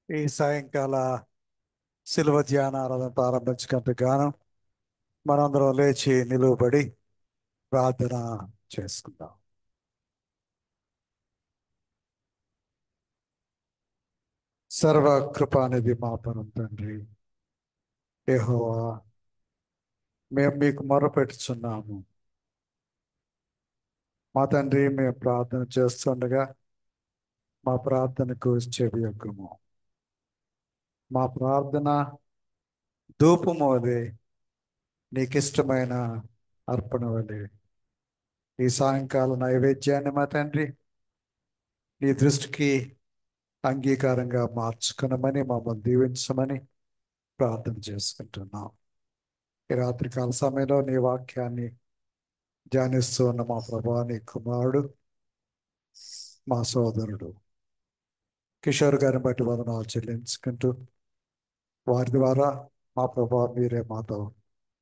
ఈ సాయంకాల శిలువ ధ్యాన ఆరాధన ప్రారంభించుకుంటూ గాను మనందరం లేచి నిలువబడి ప్రార్థన చేసుకుందాం. సర్వ కృపానిధి మా పరం తండ్రి యెహోవా, మేము మీకు మొరపెట్టుచున్నాము. మా తండ్రి, మేము ప్రార్థన చేస్తుండగా మా ప్రార్థనకు చెవియొగ్గుము. మా ప్రార్థన ధూపము వలె, నీకిష్టమైన అర్పణ వలె ఈ సాయంకాల నైవేద్యాన్ని మా తండ్రి నీ దృష్టికి అంగీకారంగా మార్చుకునమని, మమ్మల్ని దీవించమని ప్రార్థన చేసుకుంటున్నాం. ఈ రాత్రికాల సమయంలో నీ వాక్యాన్ని ధ్యానిస్తూ ఉన్న మా ప్రభా, నీ కుమారుడు, మా సోదరుడు కిషోర్ గారిని బట్టి వందనాలు చెల్లించుకుంటూ, వారి ద్వారా మా ప్రభా మీరే మాతో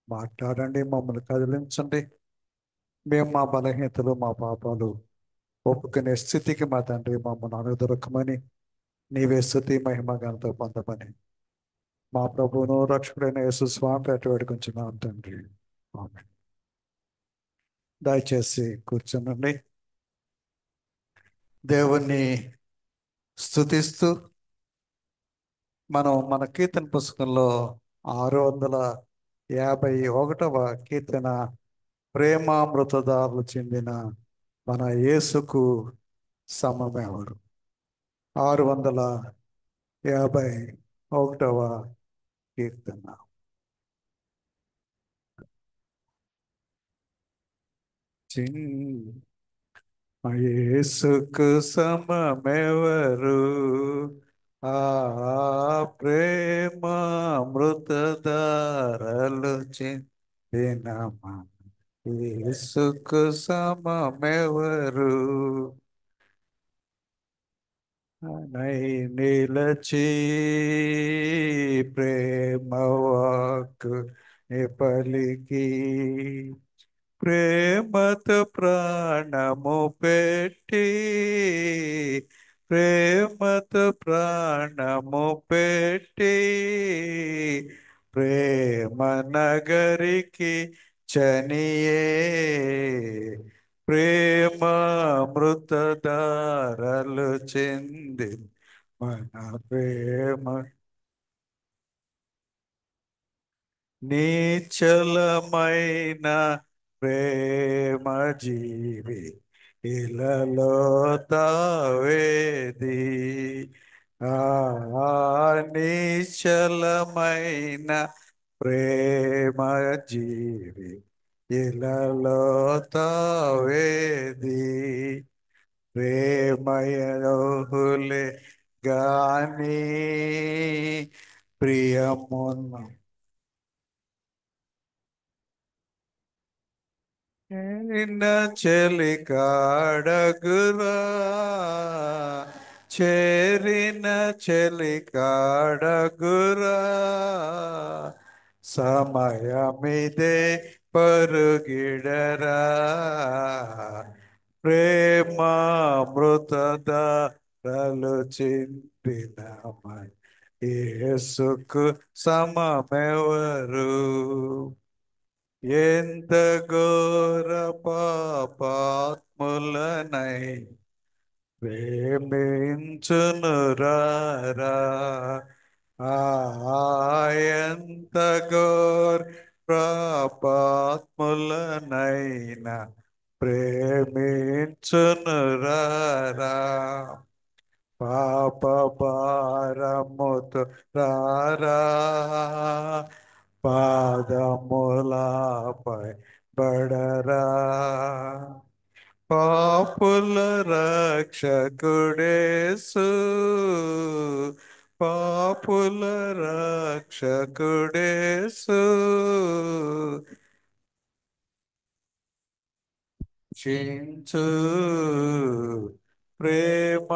మాట్లాడండి, మమ్మల్ని కదిలించండి. మేము మా బలహీనతలు, మా పాపాలు ఒప్పుకునే స్థితికి మా తండ్రి మమ్మల్ని అనుదొరకమని, నీవే స్తుతి మహిమ ఘనత పొందమని మా ప్రభువును రక్షకుడైన యేసు స్వామి పేట వేడుకొంచున్నాం తండ్రి. ఆమేన్. దయచేసి కూర్చోనండి. దేవుణ్ణి స్తుతిస్తూ మనం మన కీర్తన పుస్తకంలో 651వ కీర్తన, ప్రేమామృతదారులు చెందిన మన యేసుకు సమమెవరు. 651వ కీర్తన. యేసుకు సమమెవరు, ఆ ప్రేమామృతధారలు చిందిన మన యేసుకు సమమెవరు. నై నిలచి ప్రేమవాక్కు పలికి, ప్రేమతో ప్రాణము పెట్టి, ప్రేమతో ప్రాణము పెట్టి, ప్రేమ నగరికి చనియే, ప్రేమామృతధారలు చెంది మన ప్రేమ నిశ్చలమైన ప్రేమ జీవి ఇలలో తావేది. ఆ నిశ్చలమైన ప్రేమ జీవి ఇలలో తావేది. ప్రేమయహులే గాని ప్రియమున్న నిన్న చెలికాడగురా, చేరిన చెలికాడగురా, సమయమిదే పరుగిడరా, ప్రేమామృతధారలు చిందిన మన యేసుకు సమమెవరు. ఎంత ఘోర పాపాత్ములనై ప్రేమించునురారా, ఎంత ఘోర పాపాత్ములనైనా ప్రేమించునురారా. పాప భారముతో రారా, పాదములపై బడరా, పాపుల రక్షకుడేసు, పాపుల రక్షకుడేసు, చించు ప్రేమామృతధారలు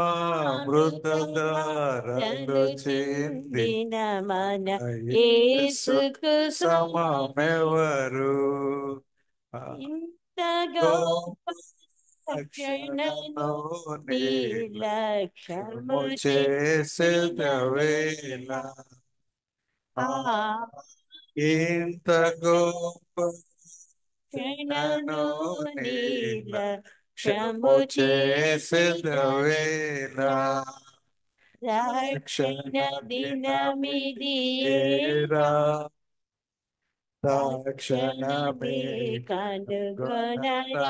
చెందిన మన యేసుకు యేసుకు సమమెవరు. ఇంత గొప్ప రక్షణను నిర్లక్ష్యము చేసేదవేళ ఇంత గొప్ప రక్షణను నిర్లక్ష్యము చేసేదవేళ రక్షణ దినమిదియేరా తక్షణమే కనుగొనరా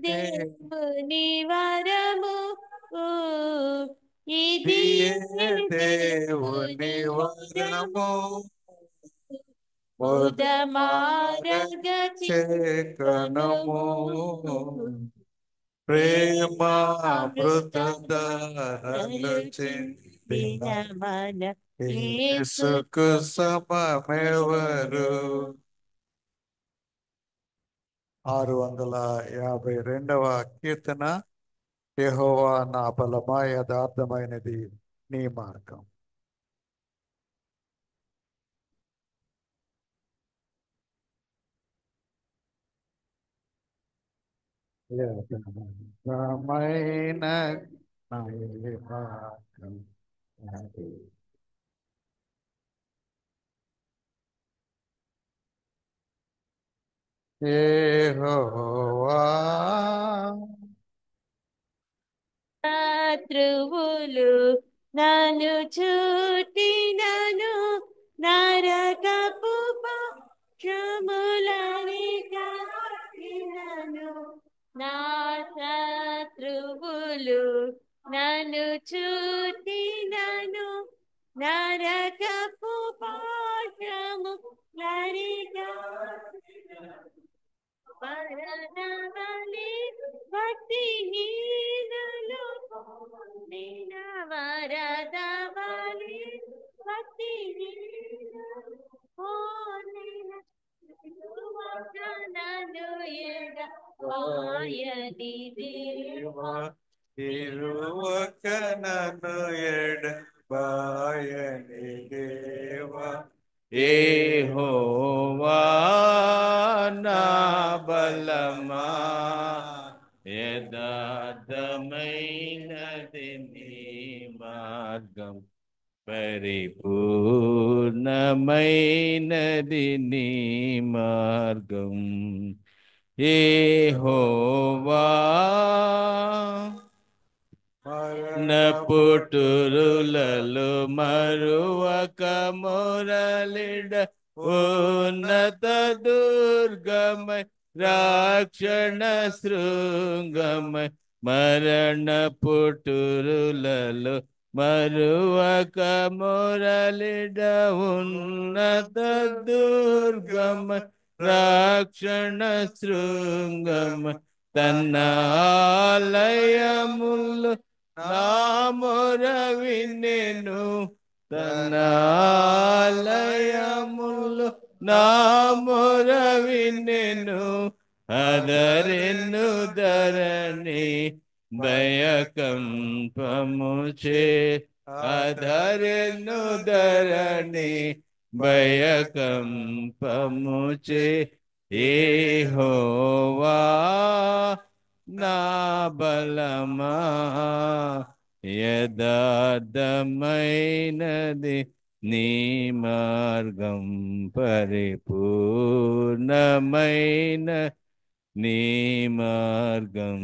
దేవుని వరము ఇది దేవుని వరము ఉదమారగ చేకనము ప్రేమామృతధారలు చిందిన మన యేసుకు సమమెవరు 652వ కీర్తన. యెహోవా నా బలమా, యథార్థమైనది నీ మార్గం. యథార్థమైన నా మార్గం అది. యెహోవా శత్రువులు నన్ను చుట్టినను నరకపు పక్షములని కాకినను నా శత్రువులు నన్ను చుట్టినను నరకపు పక్షములని మరణమని భక్తిహీనులు నిన వరదవని భక్తిహీనులు నన్ను ఎడబాయని దేవా తిరువక నన్ను ఎడబాయని దేవా యెహోవా నా బలమా, యథార్థమైనది నీ మార్గం, పరిపూర్ణమైనది నీ మార్గం. యెహోవా పుట్టురులలో మరువక మురళిడ ఉన్నత దుర్గమై రాక్షణ శృంగమై మరణ పుట్టురులలో మరువక మురళిడ ఉన్నత దుర్గమై రాక్షణ శృంగమై తన్న ఆలయములు నా మొర విన్నెను, తన ఆలయములు నా మొర విన్నెను, అదరెను ధరణి భయకంపముచే, అదరెను ధరణి భయకంపముచే. యెహోవా నా బలమా, యథార్థమైనది నీ మార్గం, పరిపూర్ణమైన నీ మార్గం.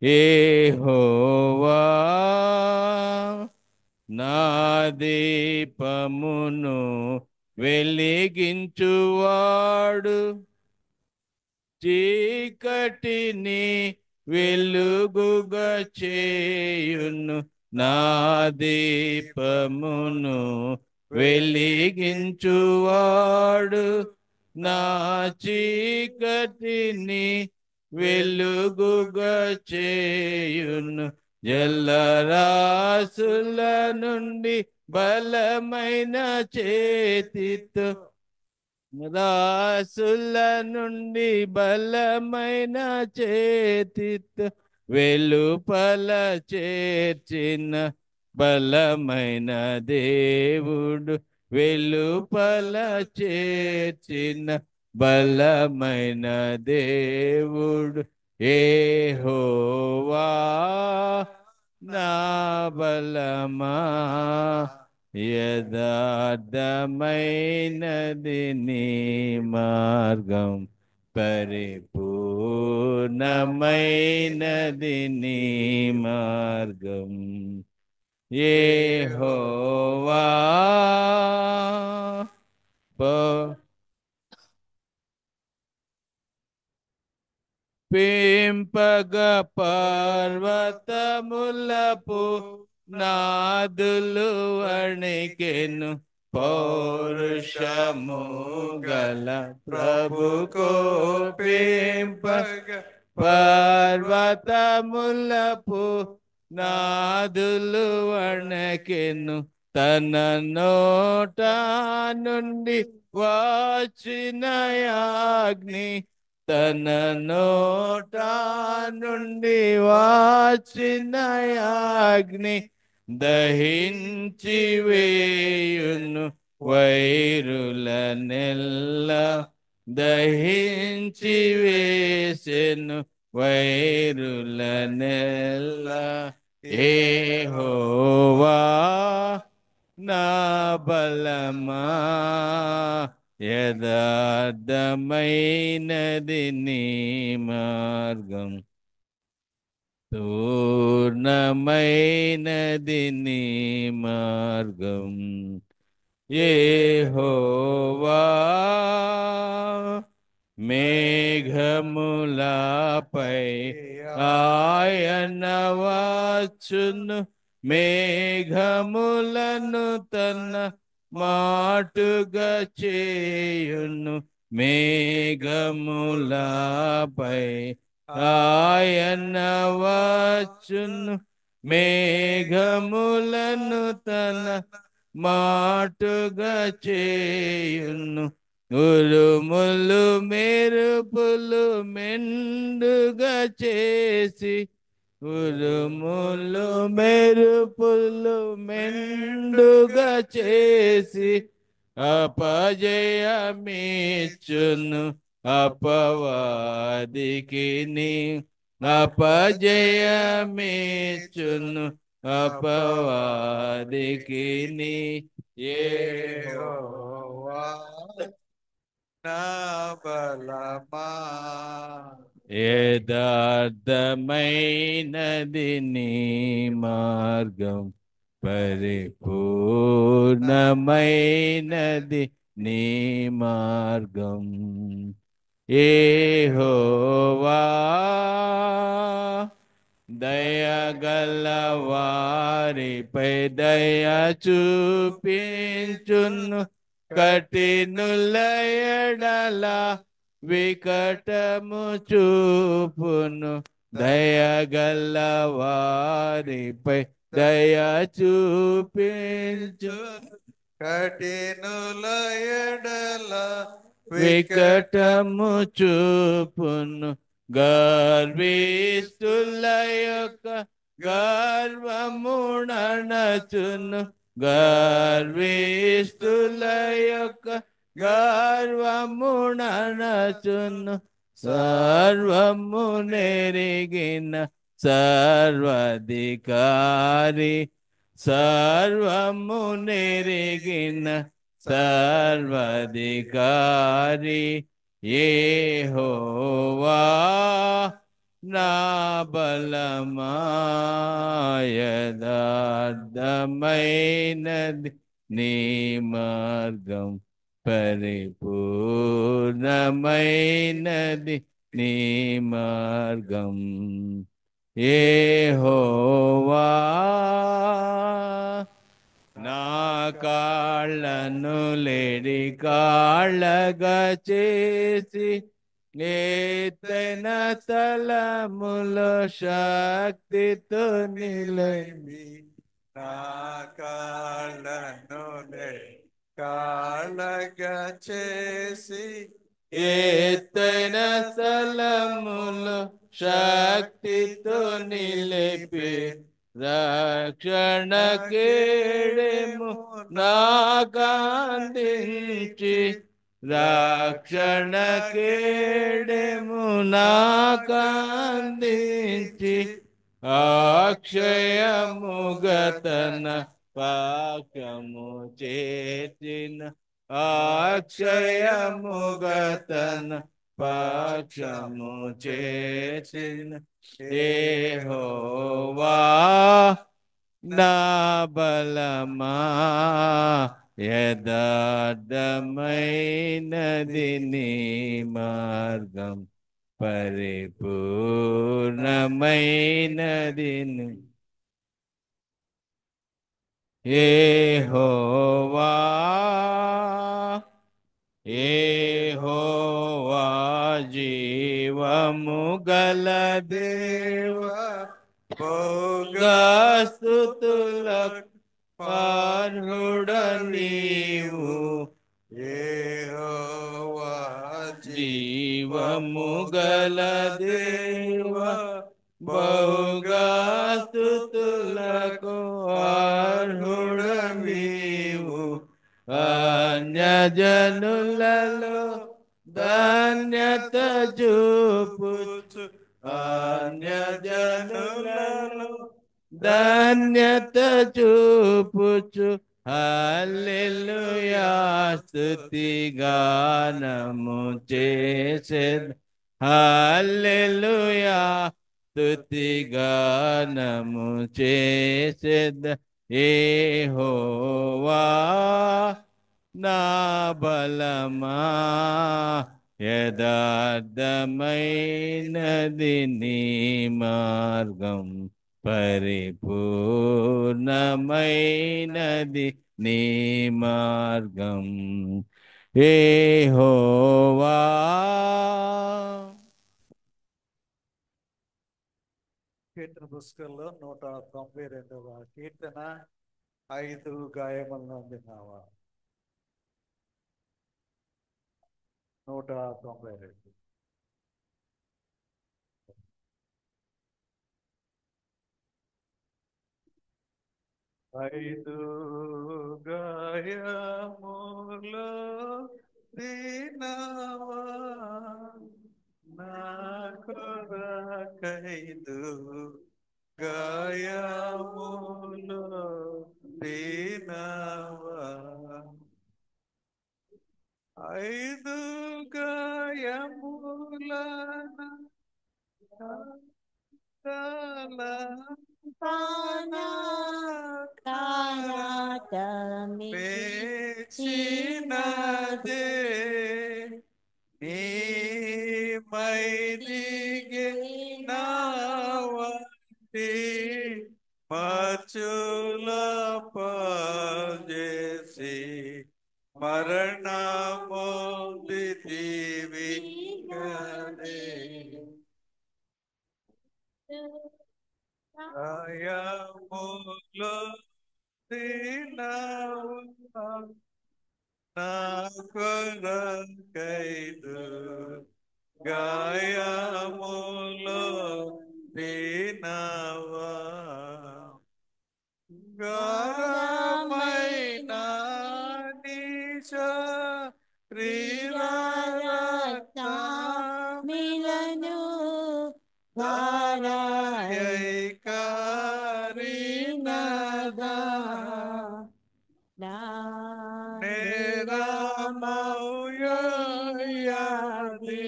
యెహోవా నా దీపమును వెలిగించువాడు, చీకటిని వెలుగుగా చేయును, నా దీపమును వెలిగించువాడు, నా చీకటిని వెలుగుగా చేయును. జలరాశుల నుండి బలమైన చేతితో, రాసుల నుండి బలమైన చేతితో వెలుపల చేర్చిన బలమైన దేవుడు, వెలుపల చేర్చిన బలమైన దేవుడు యెహోవా నా బలమా యథార్థమైనది నీ మార్గం పరిపూర్ణమైనది నీ మార్గం యెహోవా పెంపగ పర్వతములపు నాదులు వణికెను పౌరుషము గల ప్రభుకో పెంపగ పర్వతములపు నాదులు వణకెను తన నోట నుండి వచ్చిన అగ్ని తన నోట నుండి వచ్చిన అగ్ని దహించి వేయును వైరుల నెల్ల దహించి వేసెను వైరుల నెల్ల యెహోవా నా బలమా యథార్థమైనది నీ మార్గం పూర్ణమైనది నీ మార్గం యెహోవా మేఘములపై ఆయన వచ్చును మేఘములను తన మాటుగా చేయును మేఘములపై ఆయన వచ్చును మేఘములను తన మాటుగా చేయును ఉరుములు మెరుపులు మెండుగా చేసి ఉరుములు మెరుపులు మెండుగా చేసి అపజయమిచ్చును అపవాదికి అపజయమిచ్చును అపవాదికి యెహోవా నా బలమా యథార్థమైనది నీ మార్గం పరిపూర్ణమైనది నీ మార్గం యెహోవా దయగల వారిపై దయ చూపించును కఠినుల ఎడల వికటము చూపును దయగల వారిపై దయ చూపించు కఠినుల ఎడల వికటము చూపును గర్విష్ఠుల యొక్క గర్వమునచును గర్విష్ఠుల యొక్క గర్వమునచును సర్వము నెరిగిన సర్వాధికారి సర్వము నెరిగిన సర్వాధికారి యెహోవా నా బలమా యథార్థమైనది నీ మార్గం పరిపూర్ణమైనది నీ మార్గం యెహోవా నా కాళ్ళను లేడి కాళ్ళగా చేసి ఎత్తైన తలములో శక్తితో నిలమి నా కాళ్ళను కాళ్ళగా చేసి ఎత్తైన తలములో శక్తితో నిలిపి రక్షణ కేడెము నాకందించి రక్షణ కేడెము నాకందించి అక్షయముగతన పాకము చేసిన అక్షయముగతన పాక్షము చేసిన యెహోవా నా బలమా యథార్థమైనది నీ మార్గం పరిపూర్ణమైనది యెహోవా యెహోవా జీవము గల దేవా భోగస్తుతులకు పార్హుడ నీవు యెహోవా జీవము గల దేవా భోగస్తుతులకు అర్హుడ నీవు అన్యజనులలో ధన్యత చూపుచు అన్యజనులలో ధన్యత చూపుచు హల్లెలూయా స్తుతి గానము చేసెద్ హల్లెలూయా స్తుతి గానము చేసెద్ యెహోవా నా బలమా యథార్థమైనది నీ మార్గం పరిపూర్ణమైనది నీ మార్గం యెహోవా. కీర్తన పుస్తకంలో 192వ కీర్తన 5 గాయములను అందినావా 192 5 గాయములు దినవా నా కొరకైదు గాయములు దినవా 5 గాయములను మెచ్చినదే నీ మైదిగే నా వంటి మచ్చుల పాజేసి మరణమొందితివి గదే గాయములు దినవా నా కొరకైదు గాయములు దినవా గారమైన నీచ మిలను కారినదా నేరమౌయాది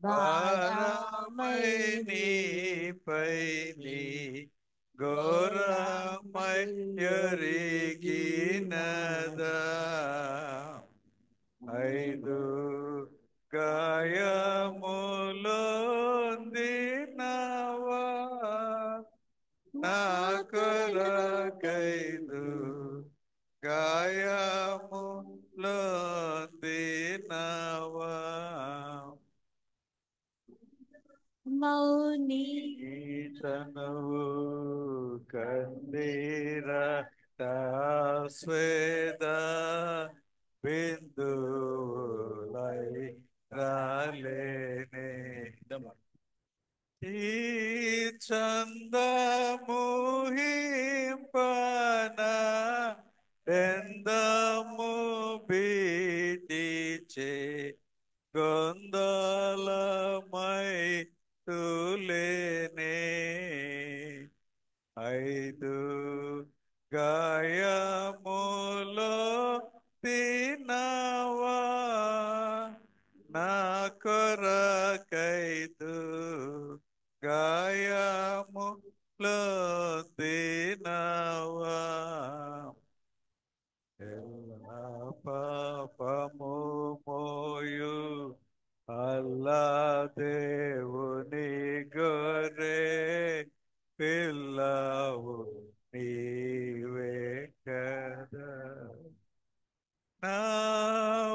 భారమైని పైని ఘోరమయ్యరిగినదా 5 గాయములు దినవా నా కొరకైదు గాయములు దినవా మౌని ఈతనవు కందీర స్వేద బిందులై రాలేనే ఈ చందముహింపన ఎందము బీటి గొందలమై తులేనే ఐదు గాయములో తినవా నా కొరకైదు గాయములో తినవా ఎల్ల పాపము మోయు అల్లా దేవుని గొర్రె పిల్లవు నీవే కదా నా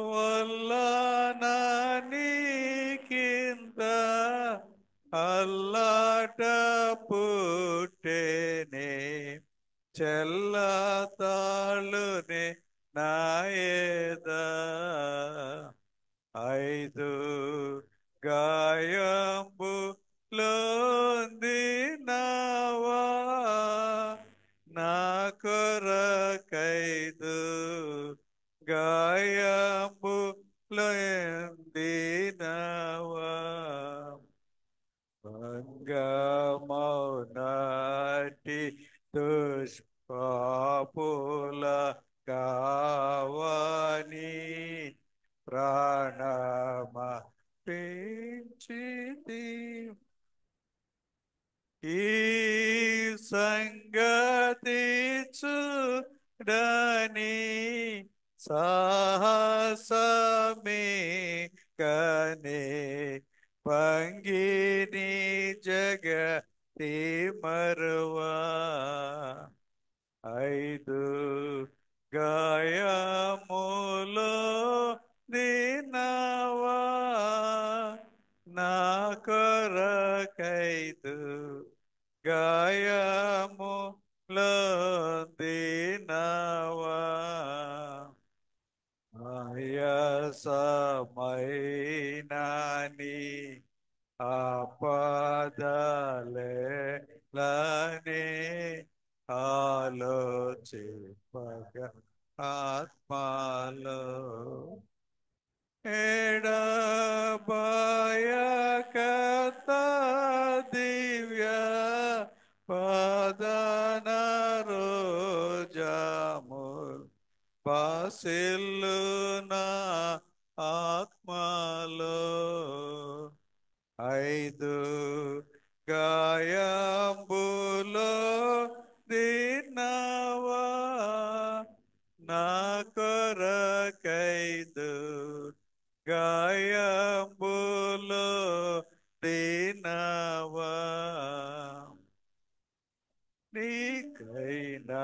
వల్ల నా నీకింత అల్లాట పుట్టెనే చెల్ల తాళునే నాయద ఐదు గాయంబు లోందినవా నా కొరకైదు గాయంబు లోందినవా భంగమౌనటి దుష్పాపుల కావని ప్రాణమ పెంచితి ఈ సంగతి చూడని సాహసమే కనే పంగిని జగతి మరువా ఐదు గాయములో దినవా నా కొరకైదు గాయములో దినవా ఆయాసమైనాని ఆపదలే ఆలోచింపగ ఆత్మలో ఎడబాయకత దివ్య పదన రోజాము బాసిల్లునా ఆత్మలో ఐదు గాయంబులో దినవా నా కొరకైదు గాయంబులో దినవా నీకైనా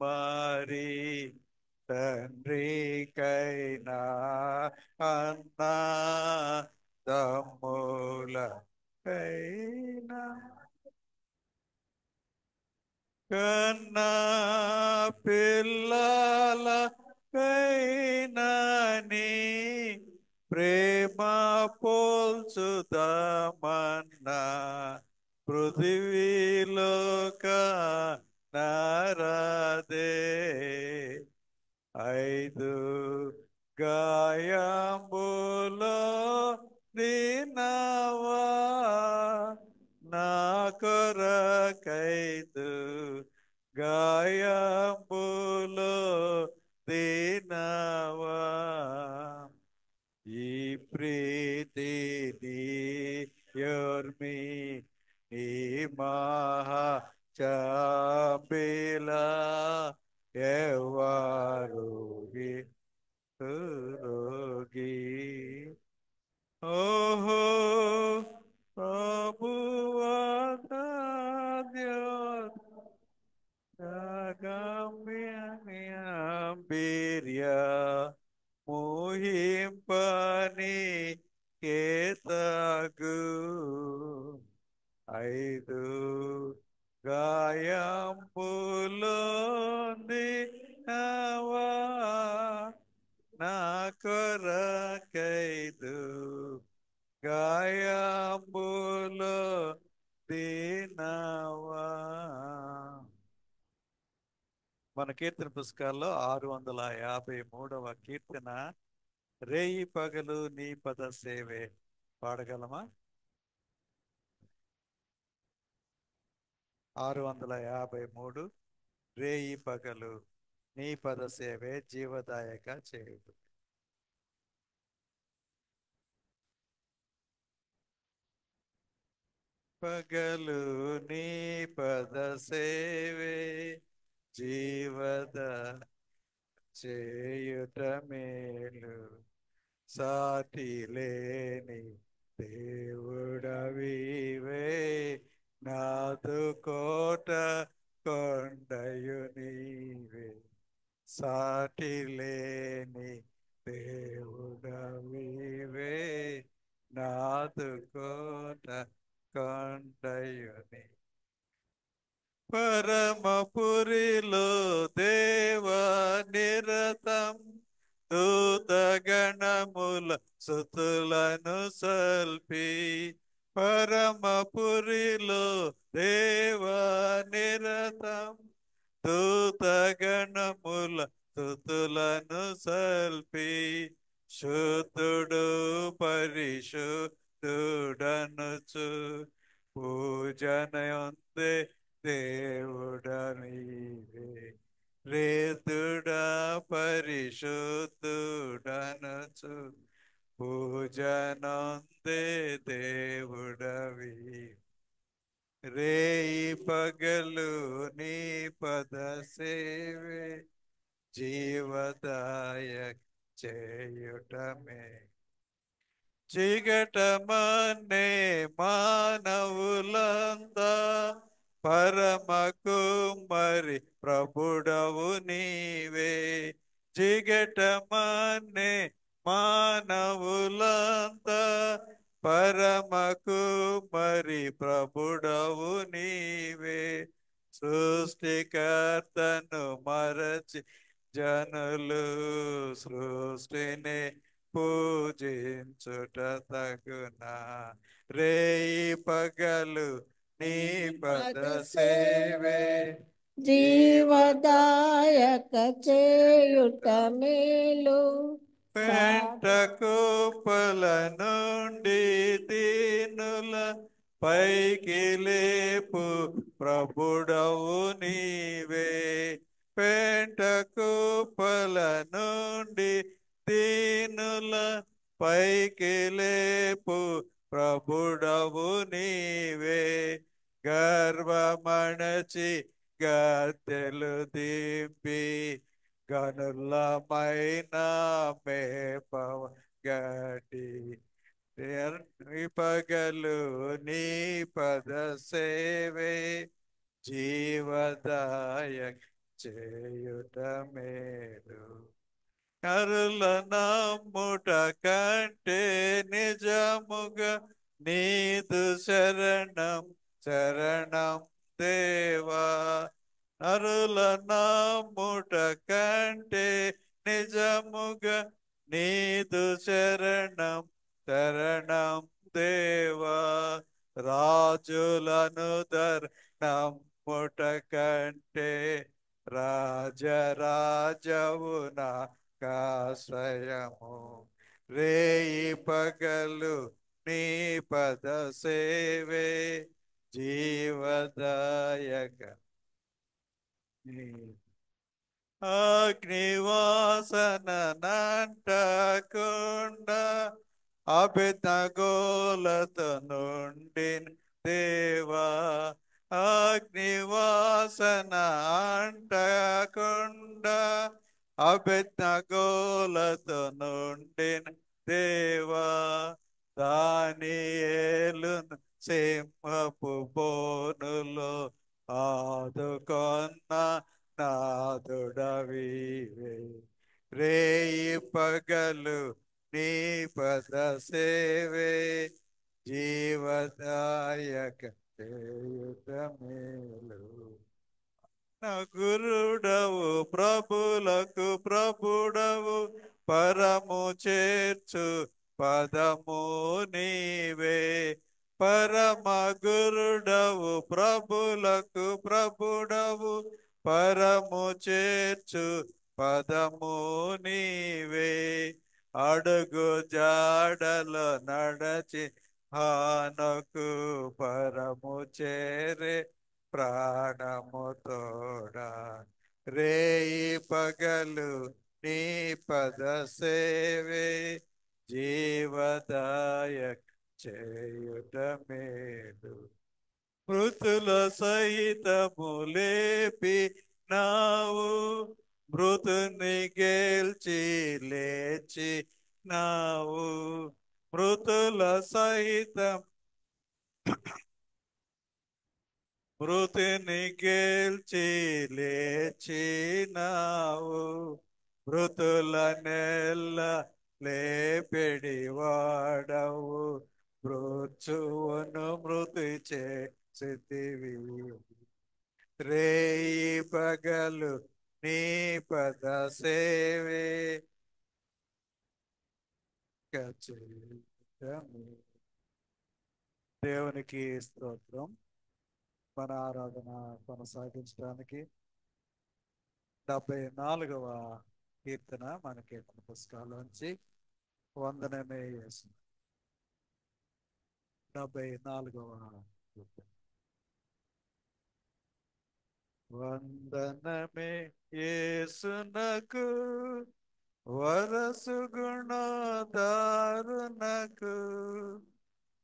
మరి తండ్రికైనా అన్నా తమ్ములకైనా కన్నా పిల్లలకైనాని ప్రేమ పోల్చుదామన్నా పృథివీలోక నారదే ఐదు గాయంబులో దినవా నా కొరకైదు గాయంబులో దినవా ఈ ప్రీతిని యోర్మి ఈ మహా చాపిలా ఎవరుగి రోగి ఓహో ప్రభువాద్యోత్ గమ్యమియంబిర్య ముహింపని కేతగు ఐదు గాయంబులోంది నవా నా కొరకైదు గాయంబులో దినవా మన కీర్తన పుస్తకాల్లో 653వ కీర్తన రేయి పగలు నీ పద సేవే. పాడగలమా? 653. రేయి పగలు నీ పద సేవే జీవదాయక చేయుదు. పగలు నీ పద సేవే జీవద చేయుట మేలు. సాటి లేని దేవుడవివే, నాదు కోట కొండయు నీవే. సాటి లేని దేవుడవివే, నాదు కోట కొండయు నీవే. పరమపురిలో దేవ నిరతం దూతగణముల సుతులను సల్పి. పరమపురిలో దేవ నిరతం దూతగణముల స్తుతులను సల్పి. శుద్ధుడు పరిశుద్ధుడనుచు పూజనయొందే దేవుడనీవే. రేతుడా పరిశుద్ధుడనుచు పూజనొందే దేవుడవి. రేయి పగలు నీ పద సేవే జీవదాయక చేయుటమే. చిగటమనే మానవులందా పరమ కుమ్మరి ప్రభుడవు నీవే. చిగటమనే మానవులందా పరమ కుమ్మరి ప్రభుడవు నీవే. సృష్టికర్తను మరచి జనులు సృష్టిని పూజించుట తగునా. రేయి పగలు నీ పద సేవే జీవదాయక చేయుట మేలు. పెంట కుప్పల నుండి దీనుల పైకి లేపు ప్రభుడవు నీవే. పెంట కుప్పల నుండి దీనుల పైకి లేపు ప్రభుడవు నీవే. గర్వమణచి గద్దెలు దింపి గనులమైన మేపవ గడి. పగలు నీ పద సేవే జీవదాయక చేయుట మేలు. కరుల నమ్ముట కంటే నిజముగా నీదు శరణం శరణం దేవా. నరుల నమ్ముట కంటే నిజముగా నీదు శరణం శరణం దేవా. రాజులను నమ్ముట కంటే రాజరాజవు నాకాశ్రయము. రేయి పగలు నీ పద సేవే జీవదాయక. అగ్నివాసన నంటకుండా అభిజ్ఞగోలతో నుండి దేవా. అగ్నివాసన అంటకుండా అభిజ్ఞగోలతో నుండి దేవా. దానియేలును సింహపు బోనులో ఆదుకొన్న నాదుడవివే. రేయి పగలు నీ పద సేవే జీవదాయక చేయుట మేలు. నా గురుడవు ప్రభులకు ప్రభుడవు పరము చేర్చు పదము నీవే. పరమ గురుడవు ప్రభులకు ప్రభుడవు పరము చేర్చు పదము నీవే. అడుగు జాడలో నడచి హానకు పరము చేరే ప్రాణము తోడా రేయి పగలు నీ పద సేవే జీవదాయక చేయుట మేలు మృతుల సహితము లేపి నావు మృతుని గెల్చి లేచి నావు మృతుల సహితం మృతిని గెల్చి లేచినావు మృతుల నెల్ల లేపెడి వాడవు మృత్యువును మృతి చేసితివి రేయి పగలు నీ పద సేవే చేయటము. దేవునికి స్తోత్రం. మన ఆరాధన కొనసాగించడానికి 74వ కీర్తన మన కీర్తన పుస్తకాల్లోంచి వందనమే యేసు 74వ కీర్తన. వందనమే యేసునకు వరసు గుణదారునకు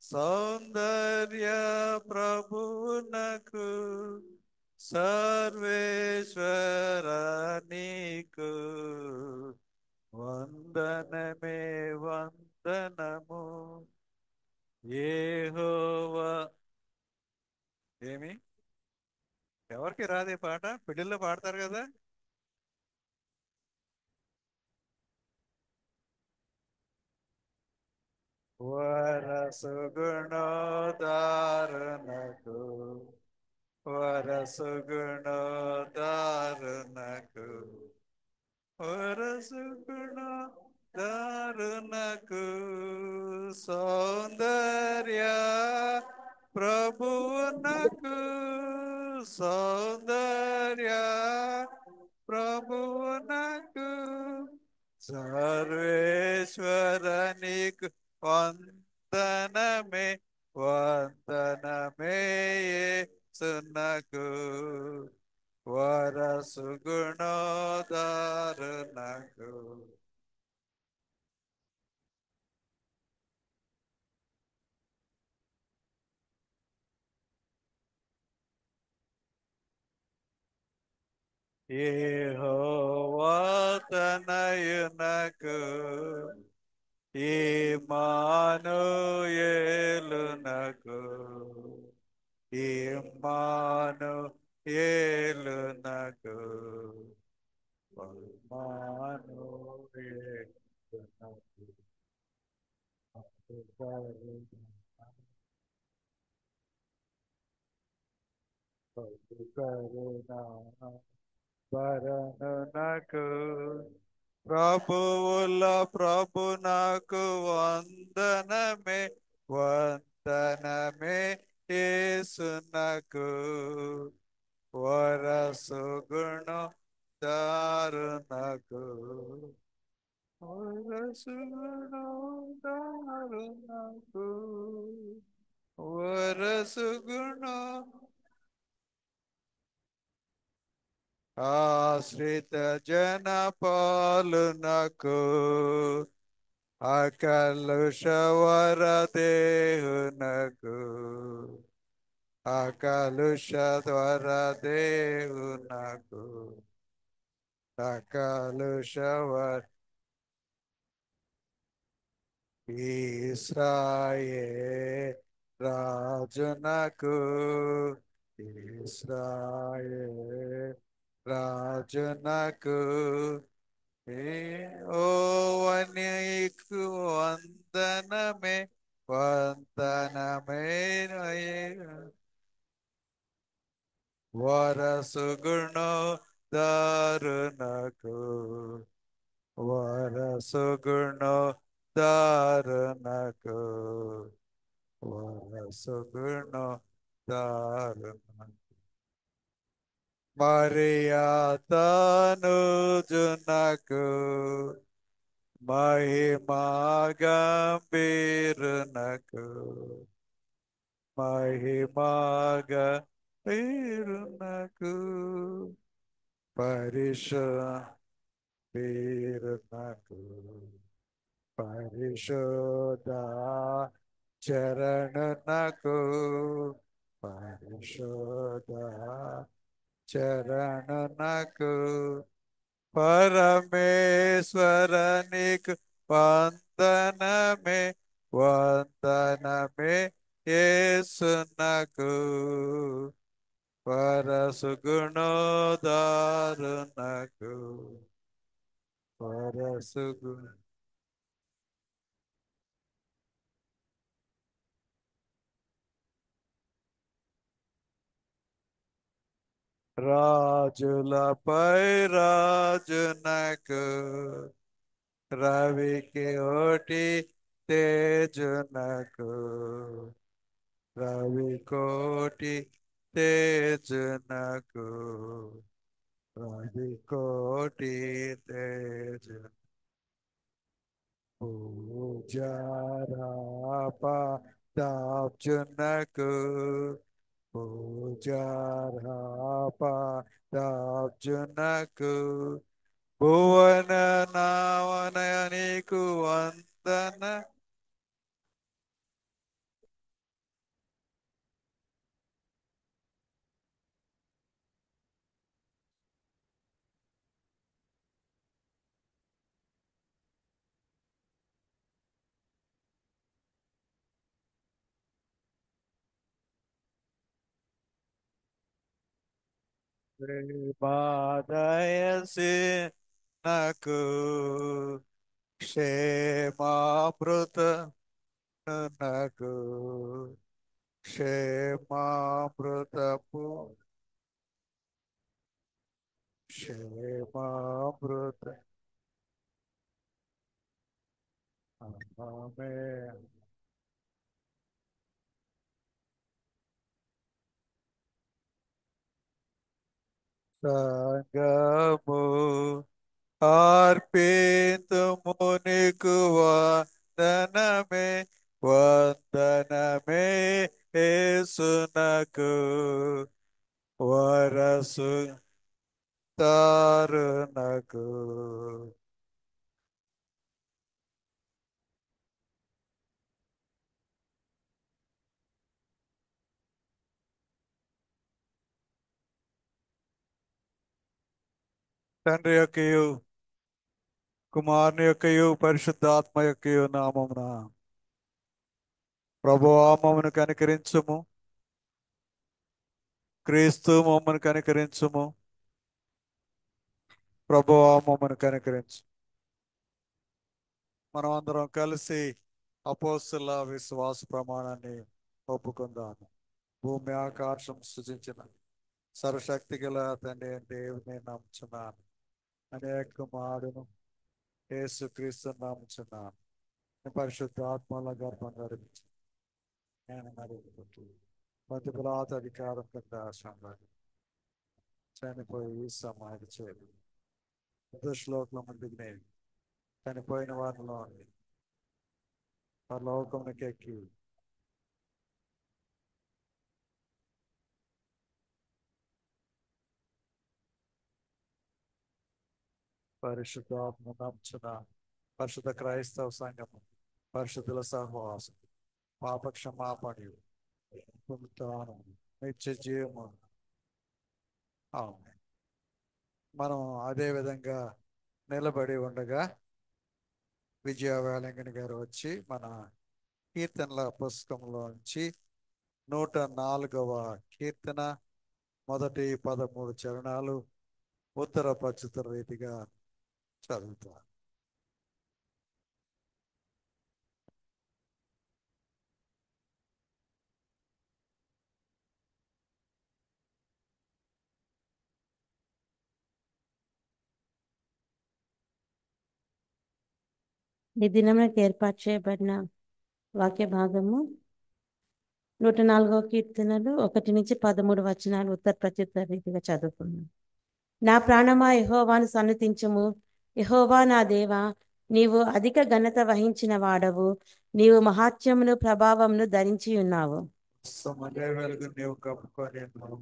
సౌందర్య ప్రభునకు సర్వేశ్వర నీకు వందనమే వందనము యెహోవా. ఏమి ఎవరికి రాదే పాట? పెళ్ళిళ్ళలో పాడతారు కదా. వరసు గుణోదారునకు వరసు గుణోదారునకు వరసు గుణోదారునకు సౌందర్య ప్రభువునకు సౌందర్య ప్రభువునకు సర్వేశ్వర నీకు వందనమే వందనమే యేసునకు వరసు గుణోదారునకు. యెహోవా తనయునకు ఇమ్మానుయేలునకు ఇమ్మానుయేలునకు ఇమ్మానుయేలునకు కరుణ వరనునకు ప్రభువుల ప్రభునకు వందనమే వందనమే యేసునకు వరసు గుణ దారునకు వరసు గుణ దారునకు వరసు గుణ ఆశ్రిత జన పాలునకు అకలుషవర దేహునకు అకలుషవర దేవునకు అకలుషవర ఇశ్రాయే రాజునకు ఇశ్రాయే రాజునకు ఓవనీకు వందనమే వందనమే వరసు గుణో దారునకు వరసు గుణో దారునకు వరసు గుణో దారునకు మరియా తనుజునకు మహిమా గంభీరునకు మహిమా గంభీరునకు పరిశుద్ధునకు పరిశుద్ధ చరణునకు పరిశుద్ధ చరణునకు పరమేశ్వరనికు వందనమే వందనమే యేసునకు పరసుగుణోదారునకు పరసుగుణ రాజులపై రాజునకు రవికి ఓటి తేజునకు రవి కోటి తేజునకు రవి కోటి తేజు పూజారాపదార్జునకు పూజారాపదార్జునకు భువన నావనయ నీకు వందన బాధయసి నాకు క్షేమామృత నాకు క్షేమామృతపు క్షేమామృత ఆమేన్. సంగము అర్పితుము నీకు వందనమే వందనమే యేసునకు వరసు తారునకు తండ్రి యొక్కయు కుమారుని యొక్కయు పరిశుద్ధాత్మ యొక్కయు నామమున ప్రభువా మమ్మను కనికరించుము క్రీస్తు మమ్మను కనికరించుము ప్రభువా మమ్మను కనికరించు మనం అందరం కలిసి అపోస్తుల విశ్వాస ప్రమాణాన్ని ఒప్పుకుందాము. భూమి ఆకాశం సృజించిన సర్వశక్తి గల తండ్రి దేవుని నమ్ముచున్నాను. అనేక మాడును యేసు క్రీస్తు నమ్ముచున్నాను. పరిశుద్ధ ఆత్మల గర్భం ధరించి నేను నడుపుతూ మధ్యపురాత అధికారం కింద సంబంధి చనిపోయి సమాధి చేయాలి. శ్లోకంలో ముందుకు నేను చనిపోయిన వారిలో పరలోకమునికి ఎక్కి పరిశుద్ధాత్మ నమ్ముచున్న పరిశుద్ధ క్రైస్తవ సంఘము పరిశుద్ధుల సహవాసం పాప క్షమాపణయు పునరుత్థానం నిత్య జీవము. ఆమేన్. మనం అదే విధంగా నిలబడి ఉండగా విజయ వేలంగిని గారు వచ్చి మన కీర్తనల పుస్తకంలోంచి 104వ కీర్తన మొదటి 13 చరణాలు ఉత్తర పచ్చుతర రీతిగా చదువుతారు. ఈ దినమునకు ఏర్పాటు చేయబడిన వాక్య భాగము 104వ కీర్తనలు 1-13 వచనాలు ఉత్తర ప్రత్యుత్తర రీతిగా చదువుకున్నాం. నా ప్రాణమా యెహోవాను సన్నతించుము, యెహోవా నా దేవా నీవు అధిక ఘనత వహించిన వాడవు. నీవు మహాత్యమును ప్రభావమును ధరించి ఉన్నావు. సమయ వెలుగు నీవు కప్పుకొని ఉన్నావు.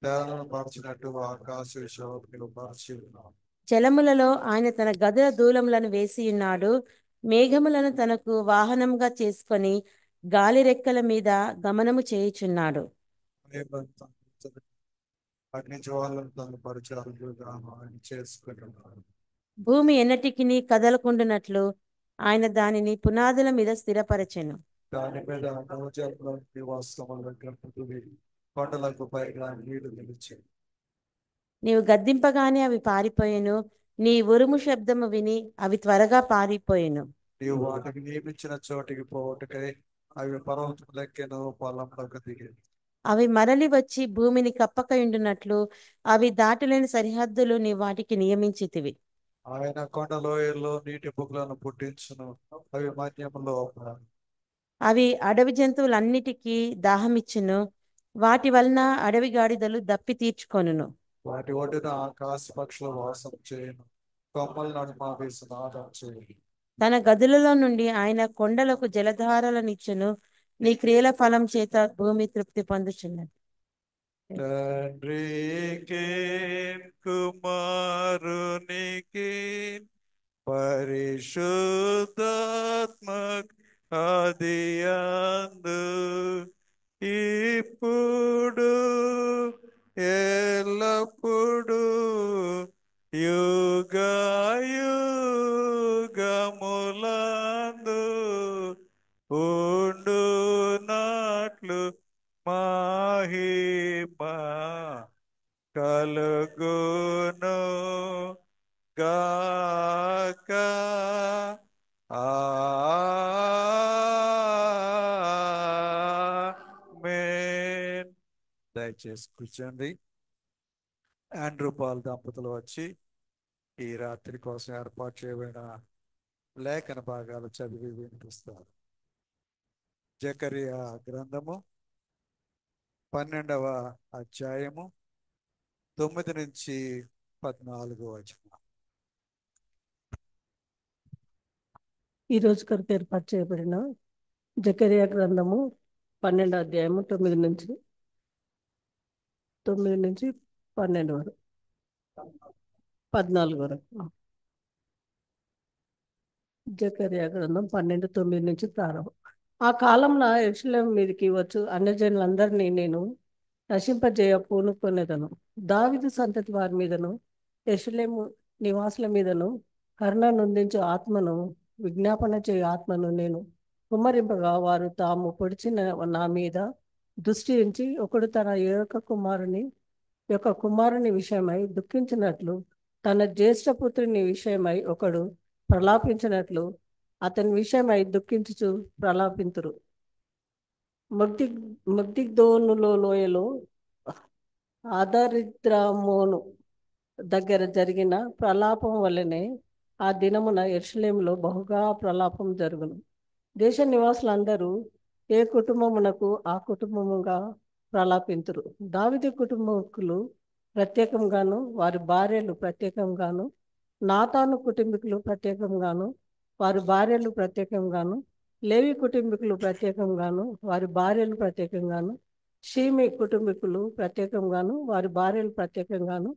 తేలను పరచినట్టు ఆకాశ విషయం నీవు పరచి ఉన్నావు. జలములలో ఆయన తన గదుల దూలములను వేసి ఉన్నాడు. మేఘములను తనకు వాహనముగా చేసుకొని గాలి రెక్కల మీద గమనము చేయుచున్నాడు. అగ్ని జ్వాలను తన పరిచారులుగా ఆయన చేసుకుంటున్నాడు. భూమి ఎన్నటికి కదలకుండునట్లు ఆయన దానిని పునాదుల మీద స్థిరపరచెను. దాని మీద నవజాతుల నివాసముల గంతులు కొండలకు పైగా నీళ్లు నిలిచి. నీవు గద్దింపగానే అవి పారిపోయెను. నీ ఉరుము శబ్దము విని అవి త్వరగా పారిపోయెను. నీవు వాటికి నియమించిన చోటికి పోవటకై అవి పర్వతములెక్కెను, పొలంలోకి దిగేను. అవి మరలి వచ్చి భూమిని కప్పకయుండునట్లు అవి దాటలేని సరిహద్దులు నీ వాటికి నియమించితివి. ఆయన కొండలోయల్లో నీటి బుగ్గలను పుట్టించును, అవి మన్యములో. అవి అడవి జంతువులన్నిటికీ దాహమిచ్చును. వాటి వలన అడవి గాడిదలు దప్పి తీర్చుకొనును. వాటి ఒడ్డున ఆకాశ పక్షులు వాసం చేయను, కొమ్మల నడుమ అవి స్నానం చేయను. తన గదులలో నుండి ఆయన కొండలకు జలధారలనిచ్చును. నీ క్రియల ఫలం చేత భూమి తృప్తి పొందుచున్నది. తండ్రికి కుమారునికి పరిశుద్ధాత్మక్ ఆదియందు ఇప్పుడు ఎల్లప్పుడు యుగయుగములందు ఉండునట్లు మహిమా కలుగును గాక. ఆమేన్. దయచేసి కూర్చోండి. ఆండ్రూ పాల్ దంపతులు వచ్చి ఈ రాత్రి కోసం ఏర్పాటు చేయబడిన లేఖన భాగాలు చదివి వినిపిస్తారు. జకరియా గ్రంథము 12వ అధ్యాయము 9 నుంచి 14 వచనం. ఈరోజు కొరకు ఏర్పాటు చేయబడిన జకరియా గ్రంథము 12వ అధ్యాయము 9 నుంచి 12 వరకు 14 వరకు. జకరియా గ్రంథం 12:9 నుంచి ప్రారంభం. ఆ కాలంలో యెరూషలేము మీదికి వచ్చు అన్యజనులందరినీ నేను నశింపజేయ పూనుకొనేదను. దావీదు సంతతి వారి మీదను యెరూషలేము నివాసుల మీదను కరుణ నొందించు ఆత్మను విజ్ఞాపన చేయు ఆత్మను నేను కుమ్మరింపగా వారు తాము పొడిచిన నా మీద దృష్టి ఉంచి ఒకడు తన యొక్క కుమారుని విషయమై దుఃఖించినట్లు తన జ్యేష్ఠపుత్రుని విషయమై ఒకడు ప్రలాపించినట్లు అతని విషయమై దుఃఖించుచు ప్రలాపింతురు. ముగ్దిగ్దోనులో లోయలో ఆదరిద్రమోను దగ్గర జరిగిన ప్రలాపం వల్లనే ఆ దినమున యెరూషలేములో బహుగా ప్రలాపం జరుగును. దేశ నివాసులందరూ ఏ కుటుంబమునకు ఆ కుటుంబముగా ప్రలాపింతురు. దావీదు కుటుంబకులు ప్రత్యేకంగాను వారి భార్యలు ప్రత్యేకంగాను, నాతాను కుటుంబీకులు ప్రత్యేకంగాను వారి భార్యలు ప్రత్యేకంగాను, లేవి కుటుంబీకులు ప్రత్యేకంగాను వారి భార్యలు ప్రత్యేకంగాను, షీమి కుటుంబీకులు ప్రత్యేకంగాను వారి భార్యలు ప్రత్యేకంగాను,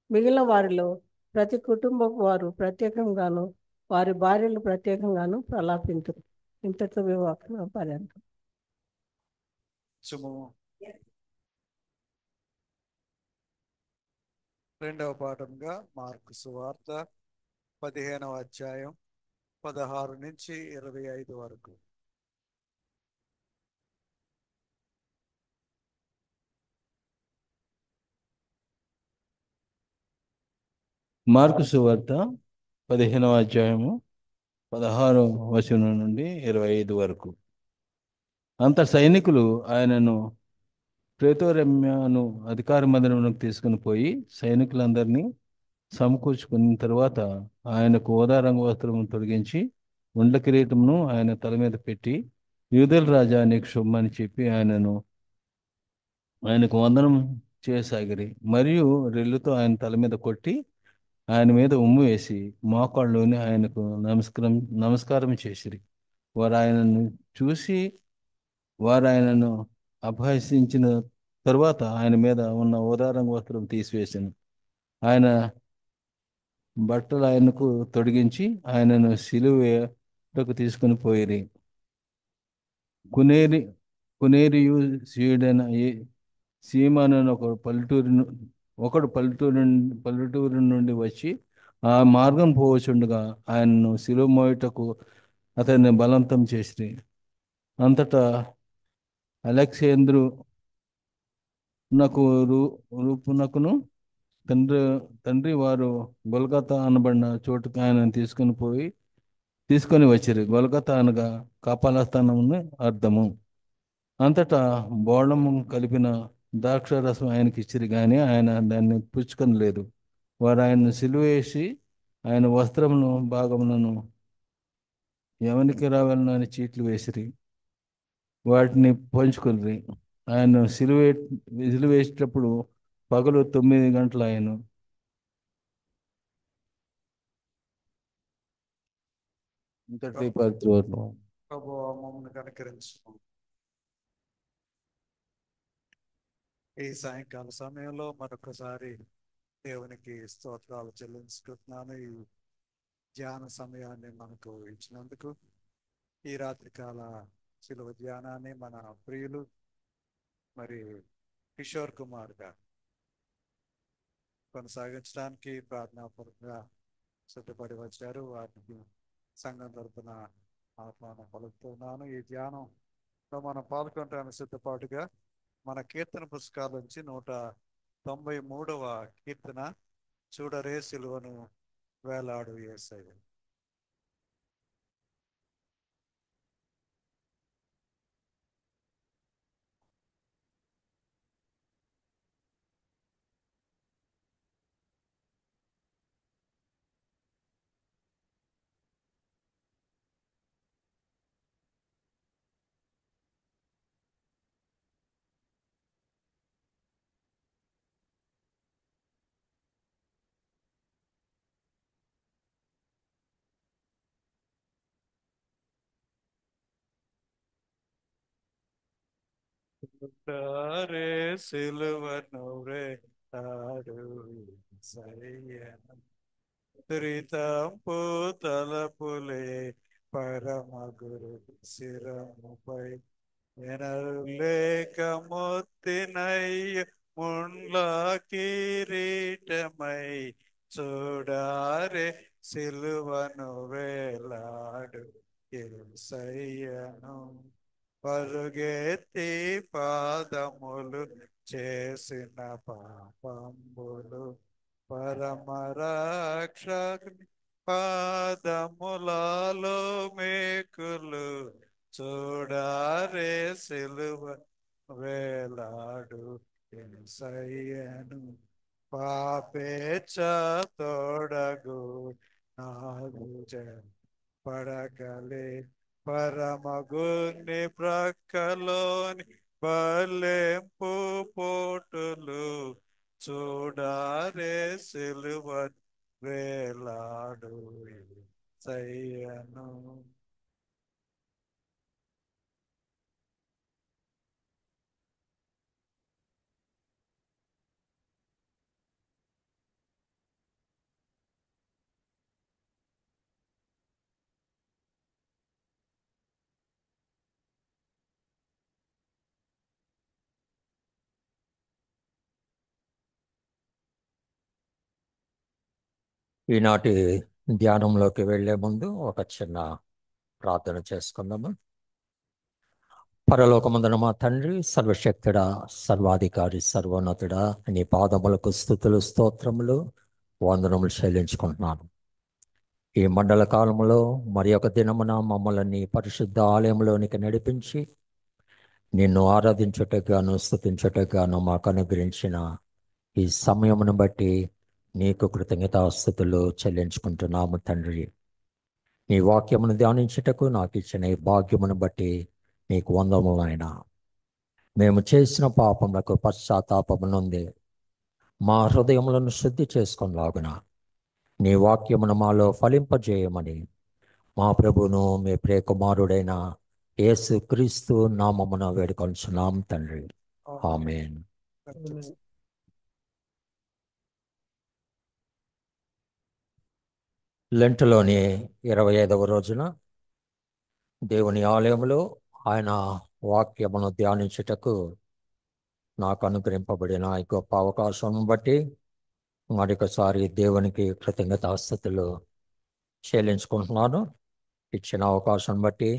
మిగిలిన వారిలో ప్రతి కుటుంబపు వారు ప్రత్యేకంగాను వారి భార్యలు ప్రత్యేకంగాను ప్రలాపింతురు. ఇంతటితో వివాహం పర్యంతం. రెండవ పాఠంగా మార్కు సువార్త 15వ అధ్యాయం 16 నుంచి 25 వరకు. మార్కు సువార్త 15వ అధ్యాయము 16వ వచనం నుండి 25 వరకు. అంత సైనికులు ఆయనను ప్రేతోరమ్యను అధికార మందిరమునకు తీసుకుని పోయి సైనికులందరినీ సమకూర్చుకున్న తర్వాత ఆయనకు ఊదా రంగు వస్త్రమును తొలగించి ఉండ్ల కిరీటమును ఆయన తల మీద పెట్టి, యూదుల రాజా నీకు శుభమని చెప్పి ఆయనకు వందనం చేయసాగిరి. మరియు రెల్లుతో ఆయన తల మీద కొట్టి ఆయన మీద ఉమ్ము వేసి మోకాళ్ళలోని ఆయనకు నమస్కారం చేసిరి. వారు ఆయనను చూసి వారు ఆయనను అపహసించిన తరువాత ఆయన మీద ఉన్న ఊదారంగ వస్త్రం తీసివేశాను. ఆయన బట్టలు ఆయనకు తొడిగించి ఆయనను సిలువకు తీసుకుని పోయిరి. కునేరి కునేరియు సీయుడైన సీమోను అను ఒకడు పల్లెటూరు నుండి వచ్చి ఆ మార్గం పోవచుండగా ఆయనను సిలువ మోయుటకు అతన్ని బలవంతం చేసిరి. అంతటా అలెగ్జాంద్రు రూపునకును తండ్రి వారు గొల్గొతా అనబడిన చోటుకి ఆయన తీసుకొని వచ్చిరి. గొల్గొతా అనగా కపాలస్థానమును అర్థము. అంతటా బోళము కలిపిన ద్రాక్షారసం ఆయనకి ఇచ్చిరి, కానీ ఆయన దాన్ని పుచ్చుకొనలేదు. వారు ఆయన్ను సిలువేసి ఆయన వస్త్రమును భాగములను ఎవనికి రావాలని చీట్లు వేసిరి. వాటిని పంచుకుని ఆయన సిలువేసేటప్పుడు పగలు 9 గంటలు ఆయన. ఇంతటి పత్రికలు ప్రభువా మమ్మల్ని కనికరించుము. ఈ సాయంకాల సమయంలో మరొకసారి దేవునికి స్తోత్రాలు చెల్లించుకుంటున్నాను. ఈ ధ్యాన సమయాన్ని మనకు ఇచ్చినందుకు, ఈ రాత్రికాల శిలువ ధ్యానాన్ని మన ప్రియులు మరి కిషోర్ కుమార్ గారు కొనసాగించడానికి ప్రార్థనాపూర్వకంగా సిద్ధపడి వచ్చారు. వారికి సంఘం తరపున ఆహ్వానం పలుకుతున్నాను. ఈ ధ్యానంలో మనం పాల్గొనడానికి సిద్ధపాటుగా మన కీర్తన పుస్తకాల నుంచి 193వ కీర్తన, చూడరే సిలువను వేలాడు యేసయ్య. చూడరే సిలువను వేలాడు యేసయ్య, త్రితంపు తలపులే పరమ గురు శిరముపై ఎనరులేక మొత్తినయ్య ముండ్ల కిరీటమై, చూడారే సిలువను వేలాడు యేసయ్యను, పరుగెత్తి పాదములు చేసిన పాపంబులు పరమరక్షకుని పాదములలో మేకులు, చూడారే సిలువ వేలాడు యేసయ్యను, పాపేచ్ఛ తోడగు నాగు పడగలే పరమగుని ప్రక్కలోని బలెంపు పోటులు, చూడారే సిలువ వేలాడు యేసయ్యను. ఈనాటి ధ్యానంలోకి వెళ్లే ముందు ఒక చిన్న ప్రార్థన చేసుకుందాము. పరలోకమందున మా తండ్రి, సర్వశక్తుడా, సర్వాధికారి, సర్వోన్నతుడా, నీ పాదములకు స్తుతులు, స్తోత్రములు, వందనములు చెల్లించుకుంటున్నాను. ఈ మండల కాలంలో మరి ఒక దినమున మమ్మల్ని నీ పరిశుద్ధ ఆలయంలోనికి నడిపించి నిన్ను ఆరాధించుటగాను స్తుతించుటగాను మాకు అనుగ్రహించిన ఈ సమయమును బట్టి నీకు కృతజ్ఞతాస్తుతులు చెల్లించుకుంటున్నాము తండ్రి. నీ వాక్యమును ధ్యానించుటకు నాకు ఇచ్చిన ఈ భాగ్యమును బట్టి నీకు వందములైనా. మేము చేసిన పాపములకు పశ్చాత్తాపము నుండి మా హృదయములను శుద్ధి చేసుకొనిలాగున నీ వాక్యమును మాలో ఫలింపజేయమని మా ప్రభును మీ ప్రియకుమారుడైన యేసు క్రీస్తు నామమున వేడుకొంచున్నాం తండ్రి. ఆమేన్. లెంటులోని 25వ రోజున దేవుని ఆలయంలో ఆయన వాక్యమును ధ్యానించుటకు నాకు అనుగ్రహింపబడిన ఈ గొప్ప అవకాశం బట్టి మరొకసారి దేవునికి కృతజ్ఞతాస్తుతులు చెల్లించుకుంటున్నాను. ఇచ్చిన అవకాశం బట్టి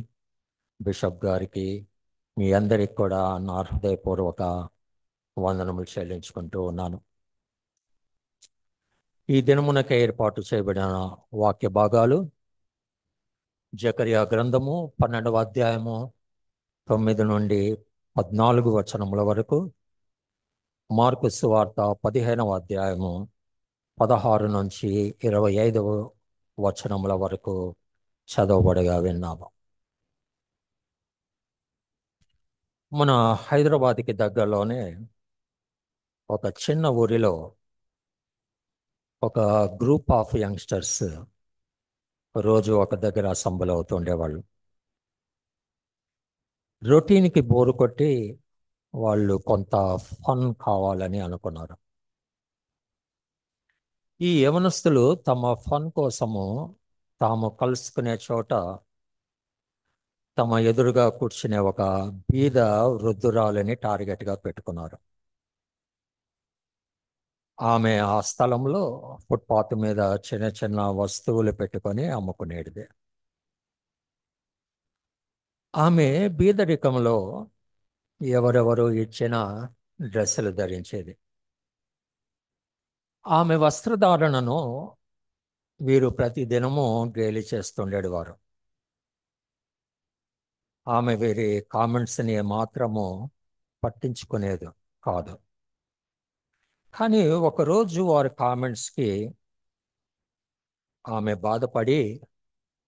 బిషప్ గారికి, మీ అందరికి కూడా నా హృదయపూర్వక వందనములు చెల్లించుకుంటూ ఉన్నాను. ఈ దినమునకే ఏర్పాటు చేయబడిన వాక్య భాగాలు జకరియా గ్రంథము 12వ అధ్యాయము 9 నుండి 14 వచనముల వరకు, మార్కు సువార్త 15వ అధ్యాయము 16 నుంచి 25వ వచనముల వరకు చదవబడగా విన్నాము. మన హైదరాబాద్కి దగ్గరలోనే ఒక చిన్న ఊరిలో ఒక గ్రూప్ ఆఫ్ యంగ్స్టర్స్ రోజు ఒక దగ్గర అసెంబ్లీ అవుతుండేవాళ్ళు. రొటీన్కి బోరు కొట్టి వాళ్ళు కొంత ఫన్ కావాలని అనుకున్నారు. ఈ యవనస్తులు తమ ఫన్ కోసము తాము కలుసుకునే చోట తమ ఎదురుగా కూర్చునే ఒక బీద వృద్ధురాలని టార్గెట్గా పెట్టుకున్నారు. ఆమె ఆ స్థలంలో ఫుట్పాత్ మీద చిన్న చిన్న వస్తువులు పెట్టుకొని అమ్ముకునేటిది. ఆమె బీదరికంలో ఎవరెవరు ఇచ్చిన డ్రెస్సులు ధరించేది. ఆమె వస్త్రధారణను వీరు ప్రతిదినము గేలి చేస్తుండేవారు. ఆమె వీరి కామెంట్స్ని మాత్రము పట్టించుకునేది కాదు. కానీ ఒకరోజు వారి కామెంట్స్కి ఆమె బాధపడి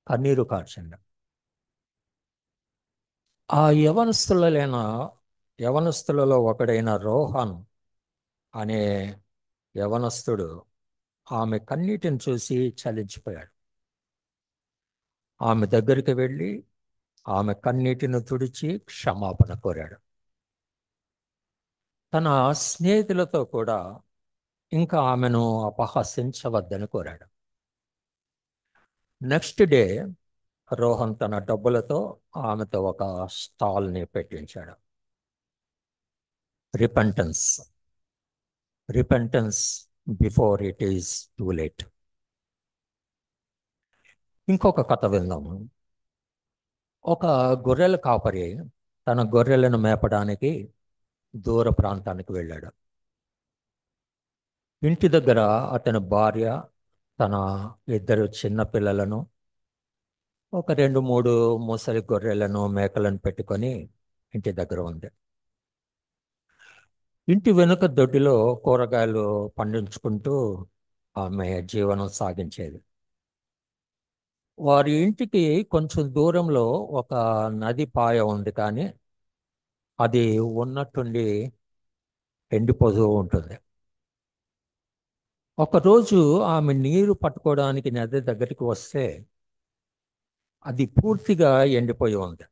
కన్నీరు కార్చింది. ఆ యవనస్తులలో ఒకడైన రోహన్ అనే యవనస్తుడు ఆమె కన్నీటిని చూసి చలించిపోయాడు. ఆమె దగ్గరికి వెళ్ళి ఆమె కన్నీటిని తుడిచి క్షమాపణ కోరాడు. తన స్నేహితులతో కూడా ఇంకా ఆమెను అపహసించవద్దని కోరాడు. నెక్స్ట్ డే రోహన్ తన డబ్బులతో ఆమెతో ఒక స్టాల్ని పెట్టించాడు. Repentance before it is too late. ఇంకొక కథ విందాము. ఒక గొర్రెల కాపరి తన గొర్రెలను మేపడానికి దూర ప్రాంతానికి వెళ్ళాడు. ఇంటి దగ్గర అతని భార్య తన 2 చిన్న పిల్లలను, ఒక 2-3 ముసలి గొర్రెలను మేకలను పెట్టుకొని ఇంటి దగ్గర ఉంది. ఇంటి వెనుక దొడ్డిలో కూరగాయలు పండించుకుంటూ ఆమె జీవనం సాగించేది. వారి ఇంటికి కొంచెం దూరంలో ఒక నది పాయ ఉంది, కానీ అది ఉన్నట్టుండి ఎండిపోతూ ఉంటుంది. ఒకరోజు ఆమె నీరు పట్టుకోవడానికి నది దగ్గరికి వస్తే అది పూర్తిగా ఎండిపోయి ఉంది.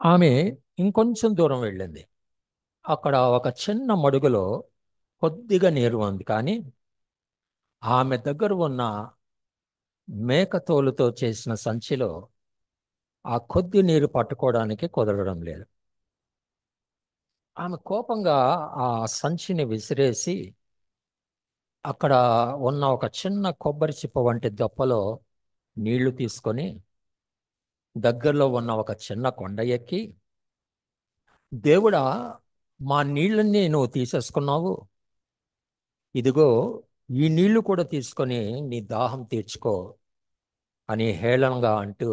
ఆమె ఇంకొంచెం దూరం వెళ్ళింది. అక్కడ ఒక చిన్న మడుగులో కొద్దిగా నీరు ఉంది, కానీ ఆమె దగ్గర ఉన్న మేకతోలుతో చేసిన సంచిలో ఆ కొద్ది నీరు పట్టుకోవడానికి కుదరడం లేదు. ఆమె కోపంగా ఆ సంచిని విసిరేసి అక్కడ ఉన్న ఒక చిన్న కొబ్బరి చిప్ప వంటి దప్పలో నీళ్లు తీసుకొని దగ్గరలో ఉన్న ఒక చిన్న కొండ ఎక్కి, దేవుడా, మా నీళ్ళన్నీ నువ్వు తీసేసుకున్నావు, ఇదిగో ఈ నీళ్లు కూడా తీసుకొని నీ దాహం తీర్చుకో అని హేళనగా అంటూ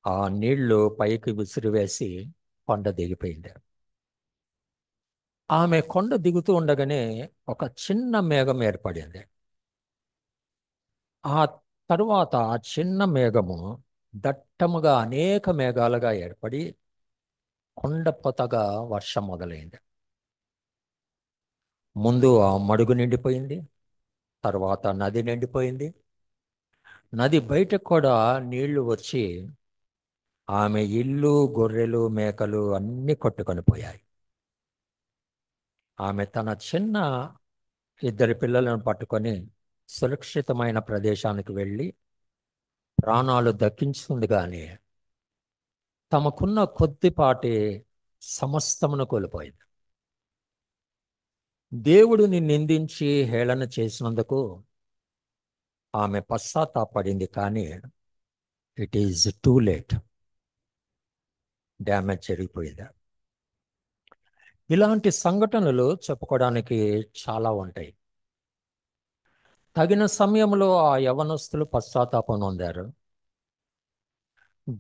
ఆ నీళ్లు పైకి విసిరివేసి కొండ దిగిపోయింది. ఆమె కొండ దిగుతూ ఉండగానే ఒక చిన్న మేఘం ఏర్పడింది. ఆ తరువాత ఆ చిన్న మేఘము దట్టముగా అనేక మేఘాలుగా ఏర్పడి కొండపోతగా వర్షం మొదలైంది. ముందు ఆ మడుగు నిండిపోయింది, తర్వాత నది నిండిపోయింది. నది బయటకు కూడా నీళ్లు వచ్చి ఆమె ఇల్లు, గొర్రెలు, మేకలు అన్నీ కొట్టుకొని పోయాయి. ఆమె తన చిన్న 2 పిల్లలను పట్టుకొని సురక్షితమైన ప్రదేశానికి వెళ్ళి ప్రాణాలు దక్కించుకుంది. కానీ తమకున్న కొద్దిపాటి సమస్తమును కోల్పోయింది. దేవుడిని నిందించి హేళన చేసినందుకు ఆమె పశ్చాత్తాపడింది. కానీ it is too late. Damage జరిగిపోయింది. ఇలాంటి సంఘటనలు చెప్పుకోవడానికి చాలా ఉంటాయి. తగిన సమయంలో ఆ యవనస్తులు పశ్చాత్తాపం పొందారు.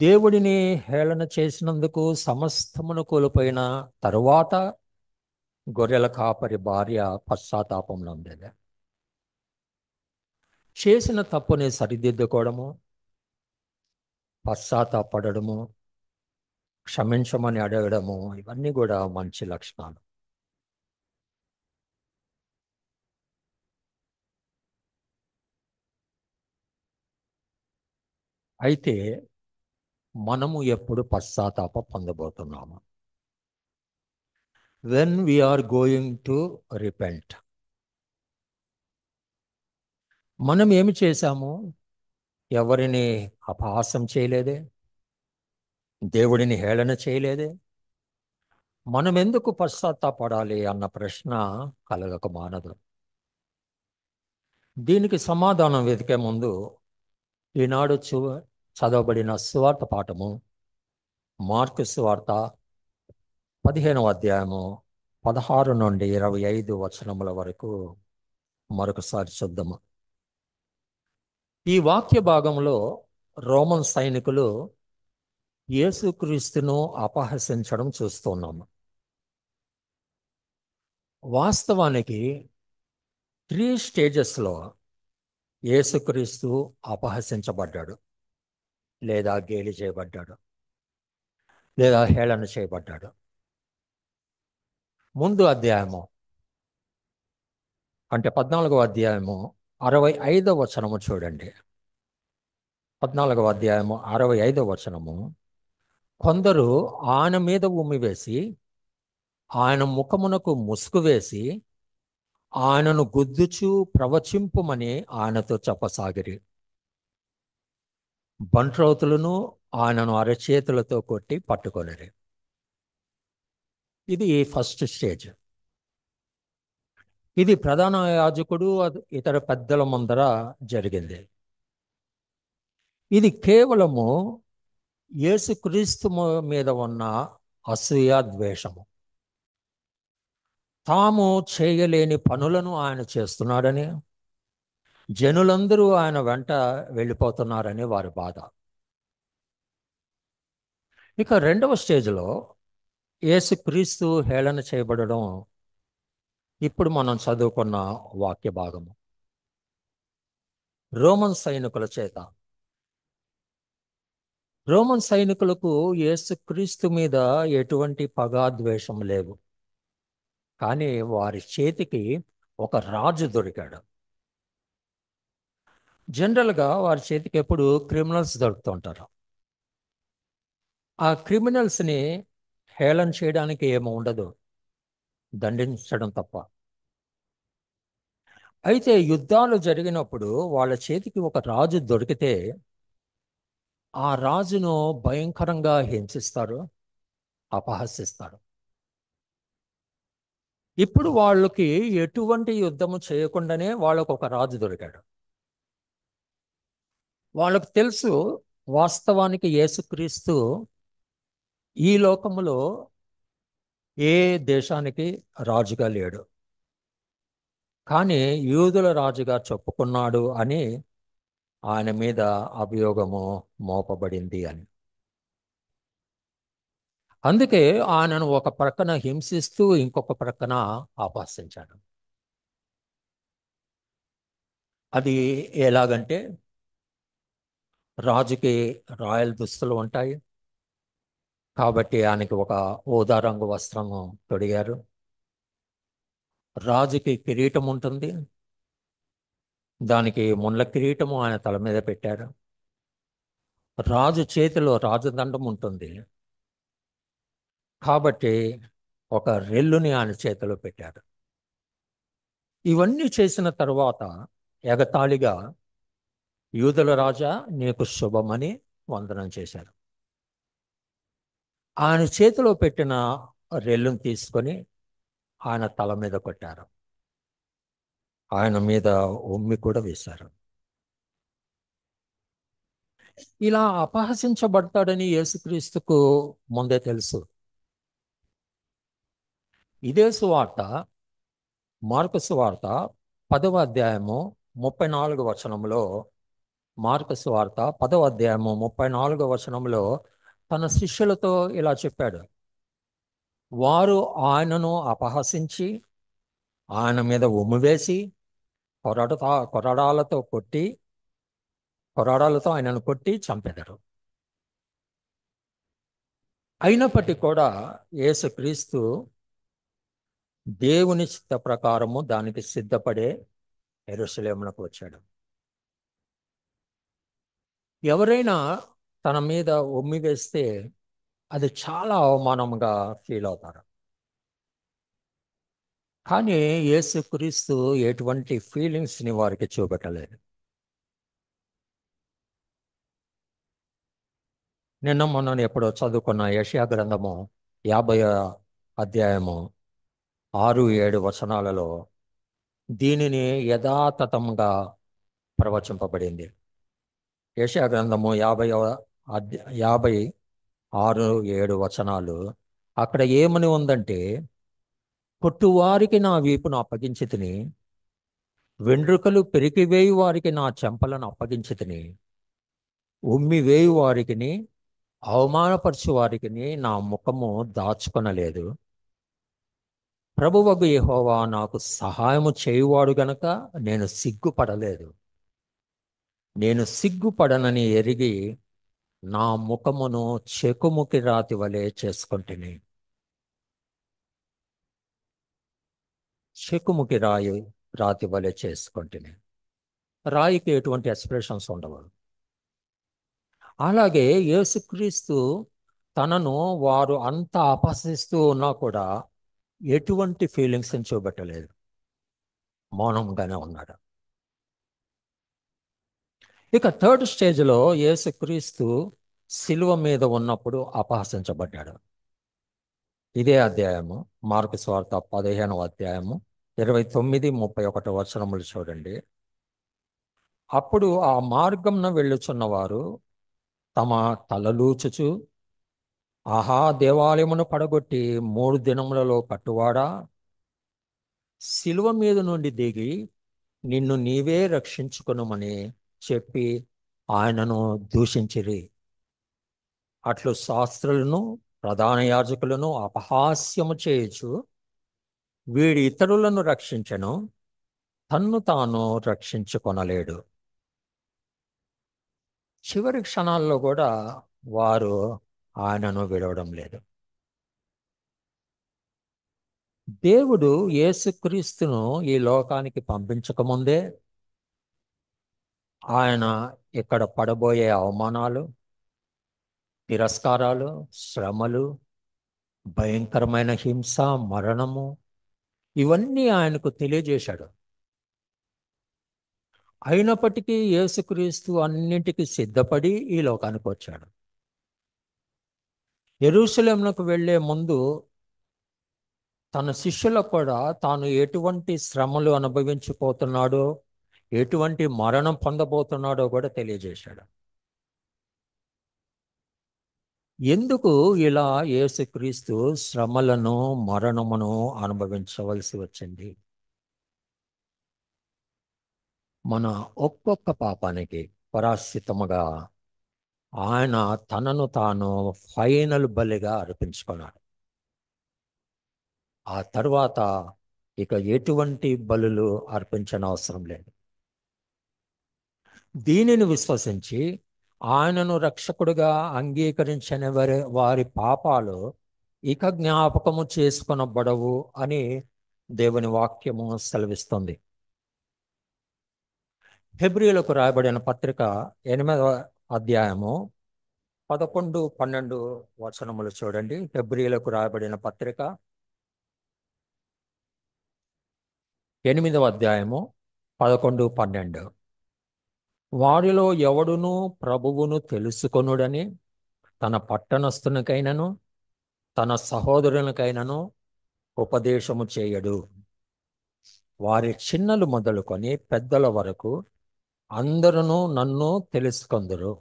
దేవుడిని హేళన చేసినందుకు సమస్తమును కోల్పోయిన తరువాత గొర్రెల కాపరి భార్య పశ్చాత్తాపం పొందేది. చేసిన తప్పుని సరిదిద్దుకోవడము, పశ్చాత్తాపడము, క్షమించమని అడగడము, ఇవన్నీ కూడా మంచి లక్షణాలు. అయితే మనము ఎప్పుడు పశ్చాత్తాప పొందబోతున్నాము? When we are going to repent. మనం ఏమి చేశాము? ఎవరిని అపహాసం చేయలేదే, దేవుడిని హేళన చేయలేదే. మనం ఎందుకు పశ్చాత్తాపడాలి అన్న ప్రశ్న కలగక మానదు. దీనికి సమాధానం వెతికే ముందు ఈనాడు చదవబడిన సువార్త పాఠము మార్కు సువార్త 15వ అధ్యాయము 16 నుండి 25 వచనముల వరకు మరొకసారి చూద్దాము. ఈ వాక్య భాగంలో రోమన్ సైనికులు యేసుక్రీస్తును అపహసించడం చూస్తున్నాము. వాస్తవానికి 3 స్టేజెస్లో యేసుక్రీస్తు అపహసించబడ్డాడు, లేదా గేలి చేయబడ్డాడు, లేదా హేళన చేయబడ్డాడు. ముందు అధ్యాయము అంటే 14వ అధ్యాయము 65వ వచనము చూడండి. 14వ అధ్యాయము 65వ వచనము. కొందరు ఆయన మీద ఉమ్మివేసి ఆయన ముఖమునకు ముసుగు వేసి ఆయనను గుద్దుచూ ప్రవచింపుమని ఆయనతో చెప్పసాగిరి. బంట్రౌతులను ఆయనను అరచేతులతో కొట్టి పట్టుకొనిరి. ఇది ఫస్ట్ స్టేజ్. ఇది ప్రధాన యాజకుడు ఇతర పెద్దల ముందర జరిగింది. ఇది కేవలము యేసుక్రీస్తు మీద ఉన్న అసూయ, ద్వేషము. తాము చేయలేని పనులను ఆయన చేస్తున్నాడని, జనులందరూ ఆయన వెంట వెళ్ళిపోతున్నారని వారి బాధ. ఇక 2వ స్టేజ్లో యేసుక్రీస్తు హేళన చేయబడడం ఇప్పుడు మనం చదువుకున్న వాక్య భాగము. రోమన్ సైనికుల చేత. రోమన్ సైనికులకు యేసుక్రీస్తు మీద ఎటువంటి పగా, ద్వేషం లేవు. కానీ వారి చేతికి ఒక రాజు దొరికాడు. జనరల్గా వారి చేతికి ఎప్పుడు క్రిమినల్స్ దొరుకుతుంటారు. ఆ క్రిమినల్స్ని హేళన చేయడానికి ఏమీ ఉండదు, దండించడం తప్ప. అయితే యుద్ధాలు జరిగినప్పుడు వాళ్ళ చేతికి ఒక రాజు దొరికితే ఆ రాజును భయంకరంగా హింసిస్తారు, అపహసిస్తారు. ఇప్పుడు వాళ్ళకి ఎటువంటి యుద్ధము చేయకుండానే వాళ్ళకు ఒక రాజు దొరికాడు. వాళ్ళకు తెలుసు వాస్తవానికి యేసుక్రీస్తు ఈ లోకములో ఏ దేశానికి రాజుగా లేడు, కానీ యూదుల రాజుగా చెప్పుకున్నాడు అని ఆయన మీద అభియోగము మోపబడింది అని. అందుకే ఆయనను ఒక ప్రక్కన హింసిస్తూ ఇంకొక ప్రక్కన అపహసించాడు. అది ఎలాగంటే, రాజుకి రాయల్ దుస్తులు ఉంటాయి, కాబట్టి ఆయనకి ఒక ఊదా రంగు వస్త్రము తొడిగారు. రాజుకి కిరీటం ఉంటుంది, దానికి ముళ్ళ కిరీటము ఆయన తల మీద పెట్టారు. రాజు చేతిలో రాజదండం ఉంటుంది, కాబట్టి ఒక రెల్లుని ఆయన చేతిలో పెట్టారు. ఇవన్నీ చేసిన తరువాత ఎగతాళిగా, యూదుల రాజా నీకు శుభమని వందనం చేశారు. ఆయన చేతిలో పెట్టిన రెల్లును తీసుకొని ఆయన తల మీద కొట్టారు. ఆయన మీద ఉమ్మి కూడా వేశారు. ఇలా అపహసించబడతాడని యేసుక్రీస్తుకు ముందే తెలుసు. ఇదే సువార్త మార్కు సువార్త 10వ అధ్యాయము 34 వచనంలో, మార్కు సువార్త 10వ అధ్యాయము 34 వచనంలో తన శిష్యులతో ఇలా చెప్పాడు. వారు ఆయనను అపహసించి ఆయన మీద ఉమ్మి వేసి కొరడాలతో ఆయనను కొట్టి చంపెదరు. అయినప్పటికీ కూడా యేసుక్రీస్తు దేవుని చిత్త ప్రకారము దానికి సిద్ధపడే యెరూషలేమునకు వచ్చాడు. ఎవరైనా తన మీద ఉమ్మి వేస్తే అది చాలా అవమానంగా ఫీల్ అవుతారు. కానీ యేసుక్రీస్తు ఎటువంటి ఫీలింగ్స్ని వారికి చూపెట్టలేదు. నిన్న మొన్న ఎప్పుడో చదువుకున్న యెషయా గ్రంథము 50వ అధ్యాయము 6-7 వచనాలలో దీనిని యథాతథంగా ప్రవచింపబడింది. యెషయా గ్రంథము 56-7 వచనాలు. అక్కడ ఏమని ఉందంటే, కొట్టువారికి నా వీపును అప్పగించి తిని, వెండ్రుకలు పెరికివేయు వారికి నా చెంపలను అప్పగించి తిని, ఉమ్మి వేయు వారికిని అవమానపరచు వారికిని నా ముఖము దాచుకొనలేదు. ప్రభువగు యెహోవా నాకు సహాయము చేయువాడు గనక నేను సిగ్గుపడలేదు. నేను సిగ్గుపడనని ఎరిగి నా ముఖమును చెకుముకి రాతి వలె చేసుకొంటిని. చెకుముకి రాతి వలె చేసుకొంటిని. రాయికి ఎటువంటి ఎక్స్ప్రెషన్స్ ఉండవు. అలాగే యేసుక్రీస్తు తనను వారు అంత అపహసిస్తూ ఉన్నా కూడా ఎటువంటి ఫీలింగ్స్ని చూపెట్టలేదు, మౌనంగానే ఉన్నాడు. ఇక థర్డ్ స్టేజ్లో యేసుక్రీస్తు శిలువ మీద ఉన్నప్పుడు అపహసించబడ్డాడు. ఇదే అధ్యాయము మార్కు సువార్త 15వ అధ్యాయము 29-31 వచనములు చూడండి. అప్పుడు ఆ మార్గంన వెళ్ళుచున్నవారు తమ తలలూచుచు, ఆహా, దేవాలయమును పడగొట్టి 3 దినములలో కట్టువాడా, శిలువ మీద నుండి దిగి నిన్ను నీవే రక్షించుకొనుమని చెప్పి ఆయనను దూషించిరి. అట్లు శాస్త్రులను ప్రధాన యాజకులను అపహాస్యము చేయుచు, వీడి ఇతరులను రక్షించెను, తన్ను తాను రక్షించుకొనలేడు. చివరి క్షణాల్లో కూడా వారు ఆయనను విడవడం లేదు. దేవుడు యేసుక్రీస్తును ఈ లోకానికి పంపించకముందే ఆయన ఇక్కడ పడబోయే అవమానాలు, తిరస్కారాలు, శ్రమలు, భయంకరమైన హింస, మరణము, ఇవన్నీ ఆయనకు తెలియజేశాడు. అయినప్పటికీ యేసుక్రీస్తు అన్నింటికి సిద్ధపడి ఈ లోకానికి వచ్చాడు. యెరూషలేమునకు వెళ్ళే ముందు తన శిష్యులకు కూడా తాను ఎటువంటి శ్రమలు అనుభవించిపోతున్నాడో, ఎటువంటి మరణం పొందబోతున్నాడో కూడా తెలియజేశాడు. ఎందుకు ఇలా యేసుక్రీస్తు శ్రమలను, మరణమును అనుభవించవలసి వచ్చింది? మన ఒక్కొక్క పాపానికి పరాశ్చితముగా ఆయన తనను తాను ఫైనల్ బలిగా అర్పించుకున్నాడు. ఆ తర్వాత ఇక ఎటువంటి బలులు అర్పించనవసరం లేదు. దీనిని విశ్వసించి ఆయనను రక్షకుడిగా అంగీకరించని వారి పాపాలు ఇక జ్ఞాపకము చేసుకొనబడవు అని దేవుని వాక్యము సెలవిస్తుంది. హెబ్రీయులకు రాయబడిన పత్రిక 8వ అధ్యాయము 11, 12 వచనములు చూడండి. హెబ్రీయులకు రాయబడిన పత్రిక 8వ అధ్యాయము 11, 12. వారిలో ఎవడును ప్రభువును తెలుసుకొనుడని తన పట్టణస్థునికైనను తన సహోదరునికైనను ఉపదేశము చేయడు. వారి చిన్నలు మొదలుకొని పెద్దల వరకు అందరూ నన్ను తెలుసుకొందురు.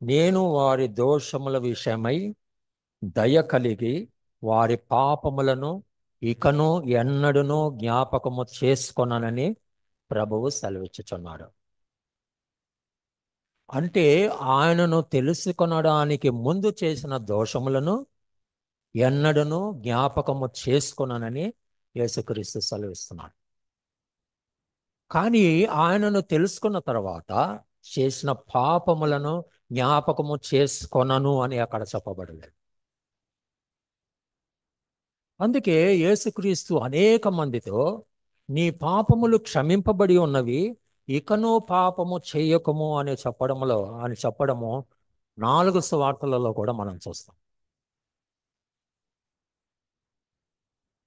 నేను వారి దోషముల విషయమై దయ కలిగి వారి పాపములను ఇకను ఎన్నడూను జ్ఞాపకము చేసుకొననని ప్రభువు సెలవిచ్చుచున్నాడు. అంటే ఆయనను తెలుసుకొనడానికి ముందు చేసిన దోషములను ఎన్నడూను జ్ఞాపకము చేసుకొననని యేసుక్రీస్తు సెలవిస్తున్నాడు. కానీ ఆయనను తెలుసుకున్న తర్వాత చేసిన పాపములను జ్ఞాపకము చేసుకొనను అని అక్కడ చెప్పబడలేదు. అందుకే యేసుక్రీస్తు అనేక మందితో నీ పాపములు క్షమింపబడి ఉన్నవి, ఇకను పాపము చేయకము అని చెప్పడము 4 సువార్తలలో కూడా మనం చూస్తాం.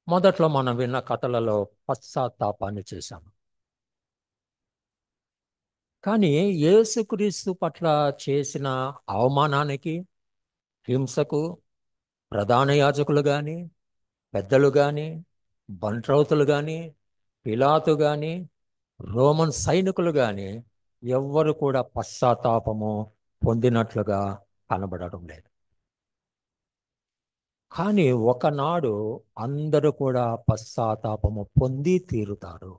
మొదట్లో మనం విన్న కథలలో పశ్చాత్తాపాన్ని చూసాము. కానీ యేసుక్రీస్తు పట్ల చేసిన అవమానానికి, హింసకు ప్రధాన యాజకులు కానీ, పెద్దలు కానీ, బంట్రౌతులు కానీ, పిలాతు కానీ, రోమన్ సైనికులు కానీ ఎవ్వరు కూడా పశ్చాత్తాపము పొందినట్లుగా కనబడడం లేదు. కానీ ఒకనాడు అందరూ కూడా పశ్చాత్తాపము పొంది తీరుతారు.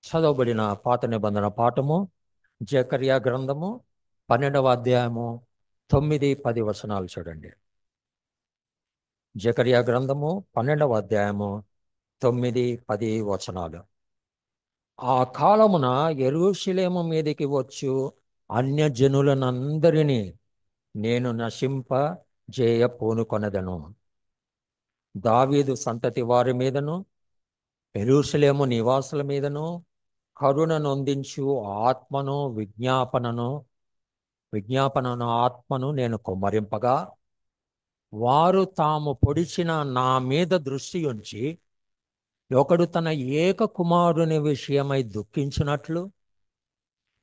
చదవబడిన పాత నిబంధన పాఠము జకర్యా గ్రంథము 12వ అధ్యాయము 9, 10 వచనాలు చూడండి. జకర్యా గ్రంథము 12వ అధ్యాయము 9, 10 వచనాలు. ఆ కాలమున యెరూషలేము మీదికి వచ్చు అన్యజనులనందరినీ నేను నశింపజేయ పూనుకొనెదను. దావీదు సంతతి వారి మీదను యెరూషలేము నివాసుల మీదను కరుణ నొందించు విజ్ఞాపనను ఆత్మను నేను కుమ్మరింపగా వారు తాము పొడిచిన నా మీద దృష్టి ఉంచి ఒకడు తన ఏక కుమారుని విషయమై దుఃఖించినట్లు,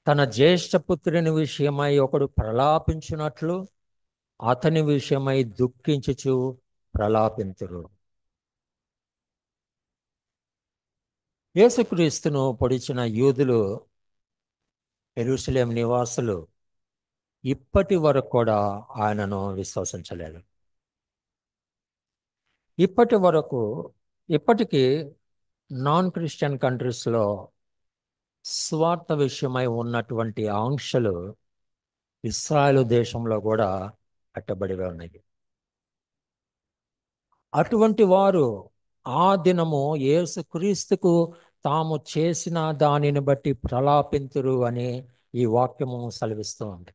తన జ్యేష్ఠపుత్రుని విషయమై ఒకడు ప్రలాపించినట్లు అతని విషయమై దుఃఖించుచు ప్రలాపింతురు. యేసుక్రీస్తును పొడిచిన యూదులు, యెరూషలేం నివాసులు ఇప్పటి వరకు కూడా ఆయనను విశ్వసించలేదు. ఇప్పటికీ నాన్ క్రిస్టియన్ కంట్రీస్లో స్వార్థ విషయమై ఉన్నటువంటి ఆంక్షలు ఇశ్రాయేలు దేశంలో కూడా పెట్టబడివే ఉన్నాయి. అటువంటి వారు ఆ దినము యేసుక్రీస్తుకు తాము చేసిన దానిని బట్టి ప్రలాపింతురు అని ఈ వాక్యము సెలవిస్తూ ఉంది.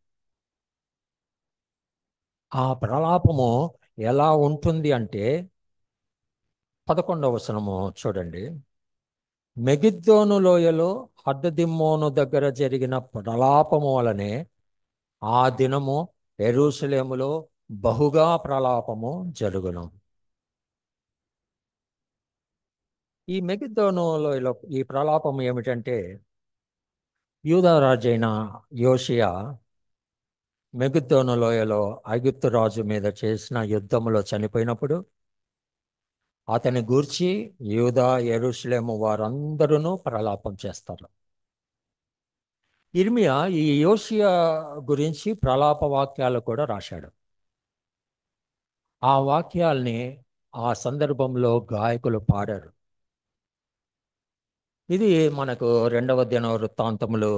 ఆ ప్రలాపము ఎలా ఉంటుంది అంటే 11వ వచనము చూడండి. మెగిద్దోను లోయలో హద్దదిమ్మోను దగ్గర జరిగిన ప్రలాపము వలనే ఆ దినము యెరూషలేములో బహుగా ప్రలాపము జరుగును. ఈ మెగిద్దోను లోయలో ఈ ప్రలాపం ఏమిటంటే, యూదా రాజైన యోషియా మెగిద్దోను లోయలో ఐగుప్తు రాజు మీద చేసిన యుద్ధములో చనిపోయినప్పుడు అతని గూర్చి యూదా, యెరూషలేము వారందరూ ప్రలాపం చేస్తారు. ఇర్మియా ఈ యోషియా గురించి ప్రలాప వాక్యాలు కూడా రాశాడు. ఆ వాక్యాల్ని ఆ సందర్భంలో గాయకులు పాడారు. ఇది మనకు 2వ దినవృత్తాంతములు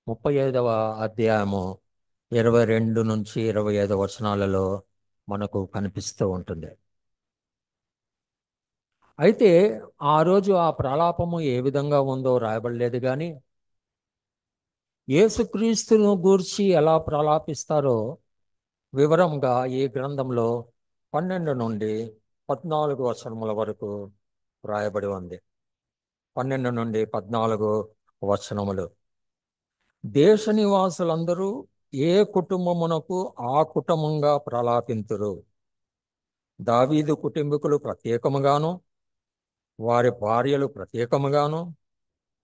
35వ అధ్యాయము 22 నుంచి 25 వచనాలలో మనకు కనిపిస్తూ ఉంటుంది. అయితే ఆ రోజు ఆ ప్రలాపము ఏ విధంగా ఉందో రాయబడలేదు. కానీ యేసుక్రీస్తును గూర్చి ఎలా ప్రలాపిస్తారో వివరంగా ఈ గ్రంథంలో 12 నుండి 14 వచనముల వరకు వ్రాయబడి ఉంది. 12 నుండి 14 వచనములు. దేశ నివాసులందరూ ఏ కుటుంబమునకు ఆ కుటుంబంగా ప్రలాపింతురు. దావీదు కుటుంబీకులు ప్రత్యేకముగాను, వారి భార్యలు ప్రత్యేకముగాను,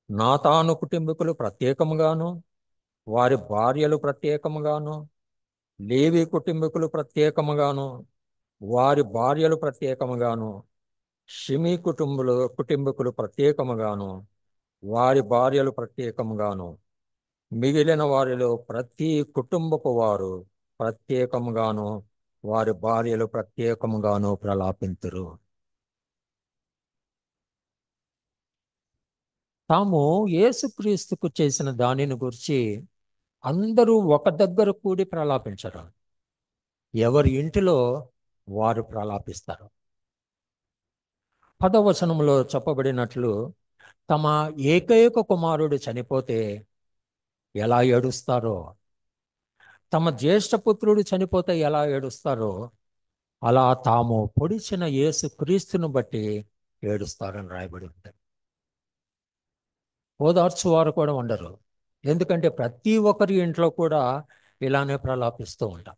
నాతాను కుటుంబీకులు ప్రత్యేకముగాను, వారి భార్యలు ప్రత్యేకముగాను, లేవి కుటుంబీకులు ప్రత్యేకముగాను, వారి భార్యలు ప్రత్యేకముగాను, షిమీ కుటుంబీకులు ప్రత్యేకముగాను, వారి భార్యలు ప్రత్యేకముగాను, మిగిలిన వారిలో ప్రతి కుటుంబపు వారు ప్రత్యేకముగాను, వారి భార్యలు ప్రత్యేకముగాను ప్రలాపింతురు. తాము యేసుక్రీస్తుకు చేసిన దానిని గురించి అందరూ ఒక దగ్గర కూడి ప్రలాపించరు. ఎవరి ఇంటిలో వారు ప్రలాపిస్తారు. 10వ వచనంలో చెప్పబడినట్లు తమ ఏకైక కుమారుడు చనిపోతే ఎలా ఏడుస్తారో, తమ జ్యేష్ఠపుత్రుడు చనిపోతే ఎలా ఏడుస్తారో, అలా తాము పొడిచిన యేసుక్రీస్తును బట్టి ఏడుస్తారని రాయబడి ఉంది. ఓదార్చువారు కూడా ఉండరు. ఎందుకంటే ప్రతి ఒక్కరి ఇంట్లో కూడా ఇలానే ప్రలాపిస్తూ ఉంటాం.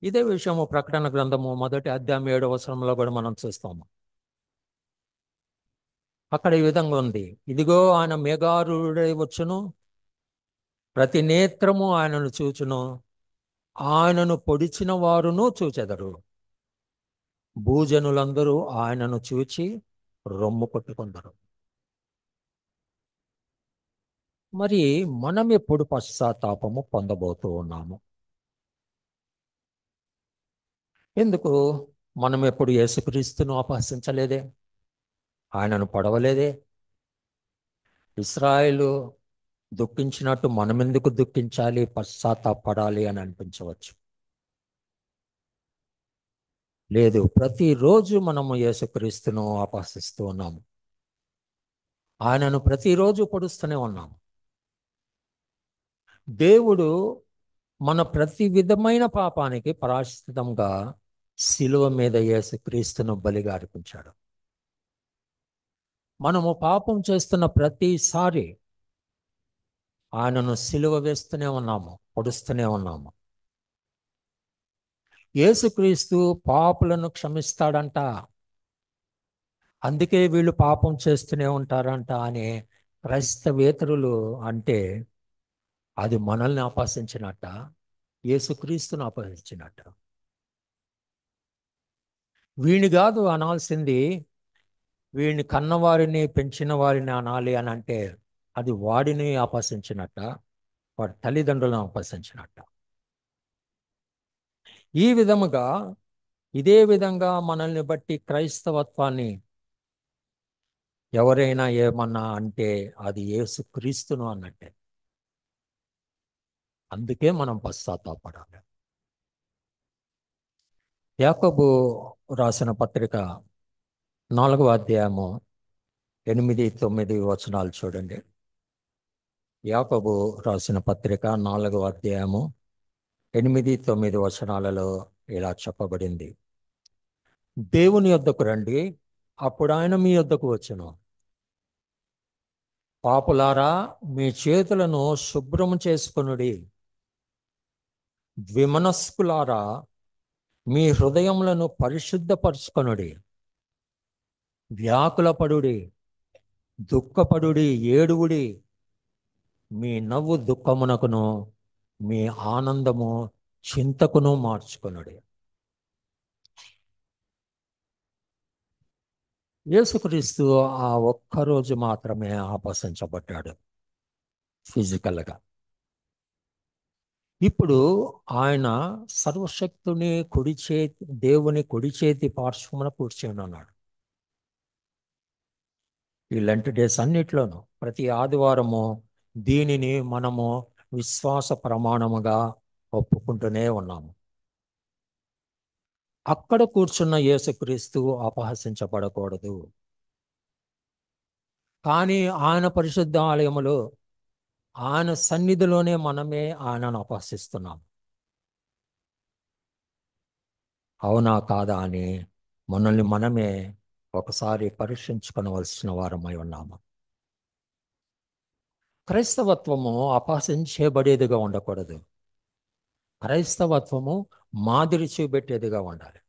ఇదే విషయము ప్రకటన గ్రంథము 1వ అధ్యాయం 7వ వచనంలో కూడా మనం చూస్తాము. అక్కడ ఈ విధంగా ఉంది, ఇదిగో ఆయన మేఘారూఢుడై వచ్చును, ప్రతి నేత్రము ఆయనను చూచును, ఆయనను పొడిచిన వారును చూచెదరు, భూజనులందరూ ఆయనను చూచి రొమ్ము కొట్టుకుందరు. మరి మనం ఎప్పుడు పశ్చాత్తాపము పొందబోతూ ఉన్నాము? ఎందుకు మనం ఎప్పుడు యేసుక్రీస్తును అపహసించలేదే, ఆయనను పడవలేదే? ఇశ్రాయేలు దుఃఖించినట్టు మనం ఎందుకు దుఃఖించాలి, పశ్చాత్తాపడాలి అని అనిపించవచ్చు. లేదు, ప్రతిరోజు మనము యేసుక్రీస్తును అపహసిస్తూ ఉన్నాము, ఆయనను ప్రతిరోజు పొడుస్తూనే ఉన్నాము. దేవుడు మన ప్రతి విధమైన పాపానికి ప్రాయశ్చిత్తంగా శిలువ మీద యేసుక్రీస్తును బలిగా అర్పించాడు. మనము పాపం చేస్తున్న ప్రతిసారి ఆయనను శిలువ వేస్తూనే ఉన్నాము, పొడుస్తూనే ఉన్నాము. యేసుక్రీస్తు పాపులను క్షమిస్తాడంట, అందుకే వీళ్ళు పాపం చేస్తూనే ఉంటారంట అని క్రైస్తవేతరులు అంటే అది మనల్ని అపహసించినట్ట, యేసుక్రీస్తును అపహసించినట్ట. వీణి కాదు అనాల్సింది, వీడిని కన్నవారిని పెంచిన వారిని అనాలి అని అంటే అది వాడిని అపహసించినట్ట, వాడి తల్లిదండ్రులను అపహసించినట్ట. ఈ విధముగా ఇదే విధంగా మనల్ని బట్టి క్రైస్తవత్వాన్ని ఎవరైనా ఏమన్నా అంటే అది యేసుక్రీస్తును అన్నట్టే. అందుకే మనం పశ్చాత్తాపడాలి. యాకోబు రాసిన పత్రిక 4వ అధ్యాయము 8, 9 వచనాలు చూడండి. యాకోబు రాసిన పత్రిక 4వ అధ్యాయము 8, 9 వచనాలలో ఇలా చెప్పబడింది, దేవుని యొద్దకు రండి, అప్పుడు ఆయన మీ యొద్దకు వచ్చును. పాపులారా, మీ చేతులను శుభ్రము చేసుకొనుడి. ద్విమనస్కులారా, మీ హృదయములను పరిశుద్ధపరచుకొనుడి. వ్యాకులపడుడి, దుఃఖపడుడి, ఏడువుడి. మీ నవ్వు దుఃఖమునకును, మీ ఆనందము చింతకును మార్చుకొనుడి. యేసుక్రీస్తు ఆ ఒక్కరోజు మాత్రమే ఆపసించబడ్డాడు ఫిజికల్గా. ఇప్పుడు ఆయన సర్వశక్తుని కుడి చేతి, దేవుని కుడి చేతి పార్శ్వమున కూర్చొని ఉన్నాడు. ఈ లెంట్ డేస్ అన్నిట్లోనూ ప్రతి ఆదివారము దీనిని మనము విశ్వాస ప్రమాణముగా ఒప్పుకుంటూనే ఉన్నాము. అక్కడ కూర్చున్న యేసుక్రీస్తు అపహసించబడకూడదు. కానీ ఆయన పరిశుద్ధ ఆలయములో ఆయన సన్నిధిలోనే మనమే ఆయనను అపహసిస్తున్నాం. అవునా కాదా అని మనల్ని మనమే ఒకసారి పరీక్షించుకొనవలసిన వారమై ఉన్నాము. క్రైస్తవత్వము అపహసించబడేదిగా ఉండకూడదు. క్రైస్తవత్వము మాదిరి చూపెట్టేదిగా ఉండాలి.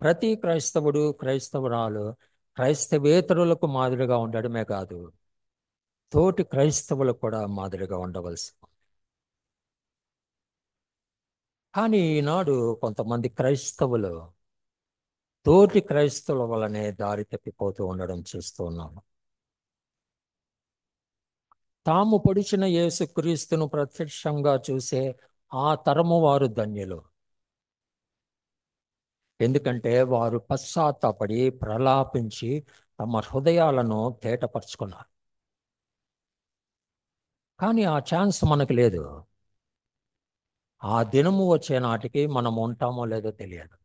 ప్రతి క్రైస్తవుడు క్రైస్తవురాలు క్రైస్తవేతరులకు మాదిరిగా ఉండడమే కాదు, తోటి క్రైస్తవులకు కూడా మాదిరిగా ఉండవలసి. కానీ ఈనాడు కొంతమంది క్రైస్తవులు తోటి క్రైస్తవుల వలనే దారి తప్పిపోతూ ఉండడం చూస్తూ ఉన్నాము. తాము పొడిచిన యేసుక్రీస్తును ప్రత్యక్షంగా చూసే ఆ తరము వారు ధన్యులు. ఎందుకంటే వారు పశ్చాత్తాపడి ప్రలాపించి తమ హృదయాలను తేటపరుచుకున్నారు. కానీ ఆ ఛాన్స్ మనకు లేదు. ఆ దినము వచ్చే నాటికి మనం ఉంటామో లేదో తెలియదు.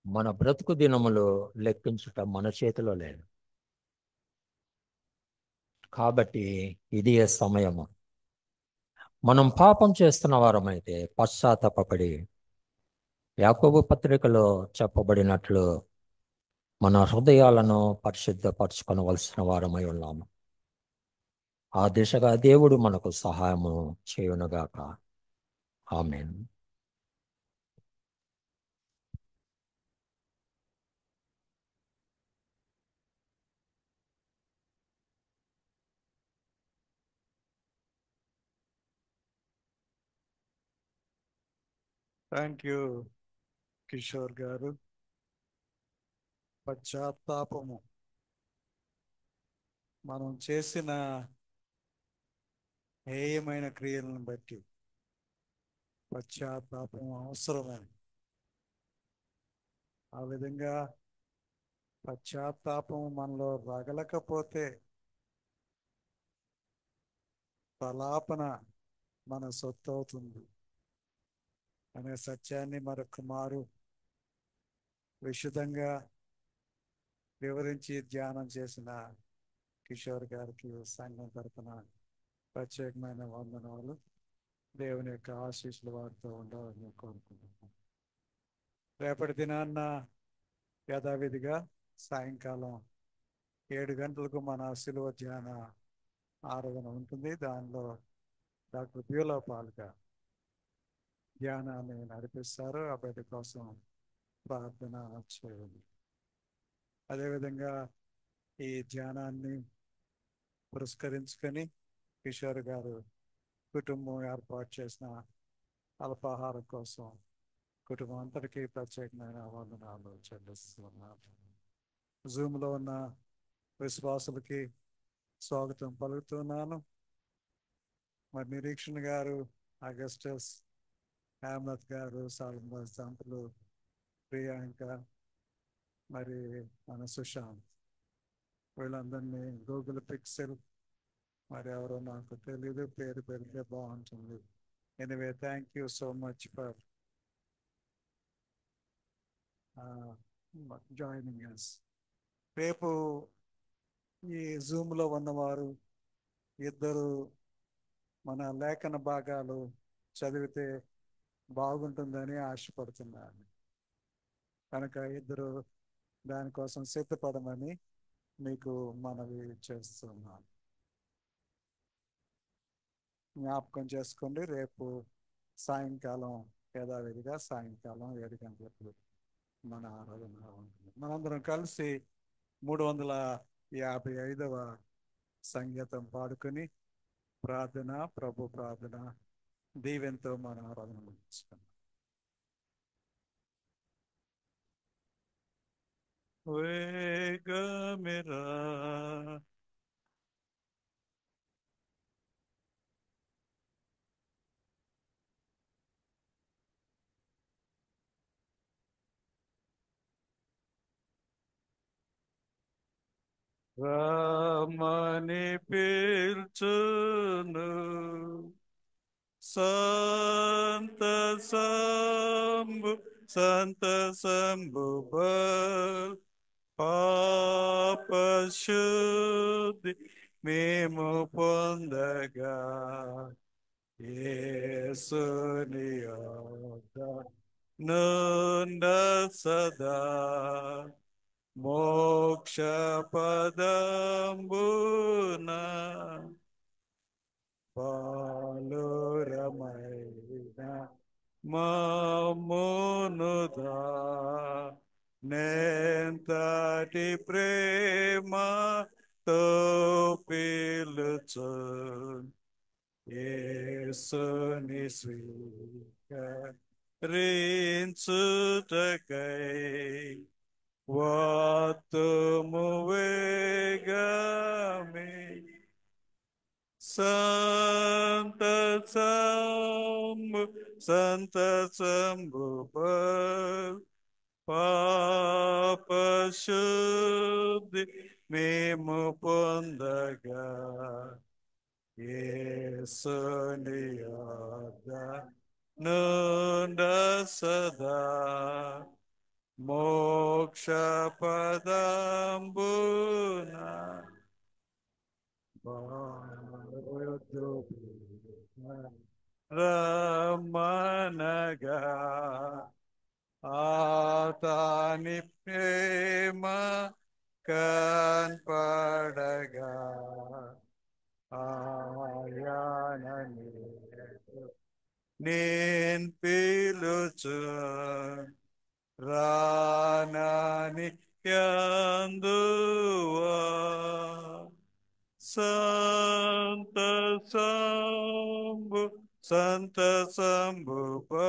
మన బ్రతుకు దినములు లెక్కించుట మన చేతిలో లేదు. కాబట్టి ఇది సమయము. మనం పాపం చేస్తున్న వారమైతే పశ్చాత్తాపడి యాకోబు పత్రికలో చెప్పబడినట్లు మన హృదయాలను పరిశుద్ధపరచుకొనవలసిన వారమై ఉన్నాము. ఆ దిశగా దేవుడు మనకు సహాయము చేయునుగాక. ఆమేన్. థ్యాంక్ యూ కిషోర్ గారు. పశ్చాత్తాపము మనం చేసిన హేయమైన క్రియలను బట్టి పశ్చాత్తాపం అవసరమే. ఆ విధంగా పశ్చాత్తాపం మనలో రగలకపోతే ప్రలాపన మన సొత్తు అవుతుంది అనే సత్యాన్ని మరొక మారు విశుద్ధంగా వివరించి ధ్యానం చేసిన కిషోర్ గారికి సంఘం తరపున ప్రత్యేకమైన వందనాలు. దేవుని యొక్క ఆశీస్సులు వారితో ఉండాలని కోరుకుంటున్నాను. రేపటి దినాన్న యథావిధిగా సాయంకాలం 7 గంటలకు మన శిలువ ధ్యాన ఆరాధన ఉంటుంది. దానిలో డాక్టర్ బ్యూలా పాల్గా ధ్యానాన్ని నడిపిస్తారు. ఆ బిడ్డ కోసం ప్రార్థన చేయాలి. అదేవిధంగా ఈ ధ్యానాన్ని పురస్కరించుకొని కిషోర్ గారు కుటుంబం ఏర్పాటు చేసిన అల్పాహారం కోసం కుటుంబం అంతటికీ ప్రత్యేకమైన వందనాలు చెల్లిస్తున్నాను. జూమ్లో ఉన్న విశ్వాసులకి స్వాగతం పలుకుతున్నాను. మరి నిరీక్షణ గారు, అగస్టస్, అహ్మద్ గారు, సాల్మస్ దంపతులు, ప్రియాంక, మరి మన సుశాంత్, వీళ్ళందరినీ గూగుల్ పిక్సెల్ మరి ఎవరో నాకు తెలీదు, పేరు పెడితే బాగుంటుంది. Anyway thank you so much for joining us. రేపు ఈ జూమ్లో ఉన్నవారు ఇద్దరు మన లేఖన భాగాలు చదివితే బాగుంటుందని ఆశపడుతున్నాను. కనుక ఇద్దరు దానికోసం సిద్ధపడమని మీకు మనవి చేస్తున్నాను. జ్ఞాపకం చేసుకోండి, రేపు సాయంకాలం యథావిధిగా సాయంకాలం 7 గంటలకు మన ఆరాధన ఉంటుంది. మనందరం కలిసి 355వ సంగీతం పాడుకొని ప్రార్థన, ప్రభు ప్రార్థన దీవెనతో మన ఆరాధన ముగించుకుందాం. వేగమిరా రామని పిల్చును సంత సంబు బల్ పాపశుద్ధి మేము పొందగా యేసుని యొద్ద నుండ సదా మోక్ష పదంబున పాలురమైన మమ్మునుదా నేంతటి ప్రేమతో పిలుచు యేసుని స్వీకరించుటకై వత్తుము వేగమే సంతసంబు పాపశుద్ధి మేము పొందగా యేసుని యొద్ద నుండ సదా మోక్ష పదంబున రమనగా ఆతాని ప్రేమ కన్పడగా ఆయానని నేను పిలుచు రానని యందువా సంతసంబు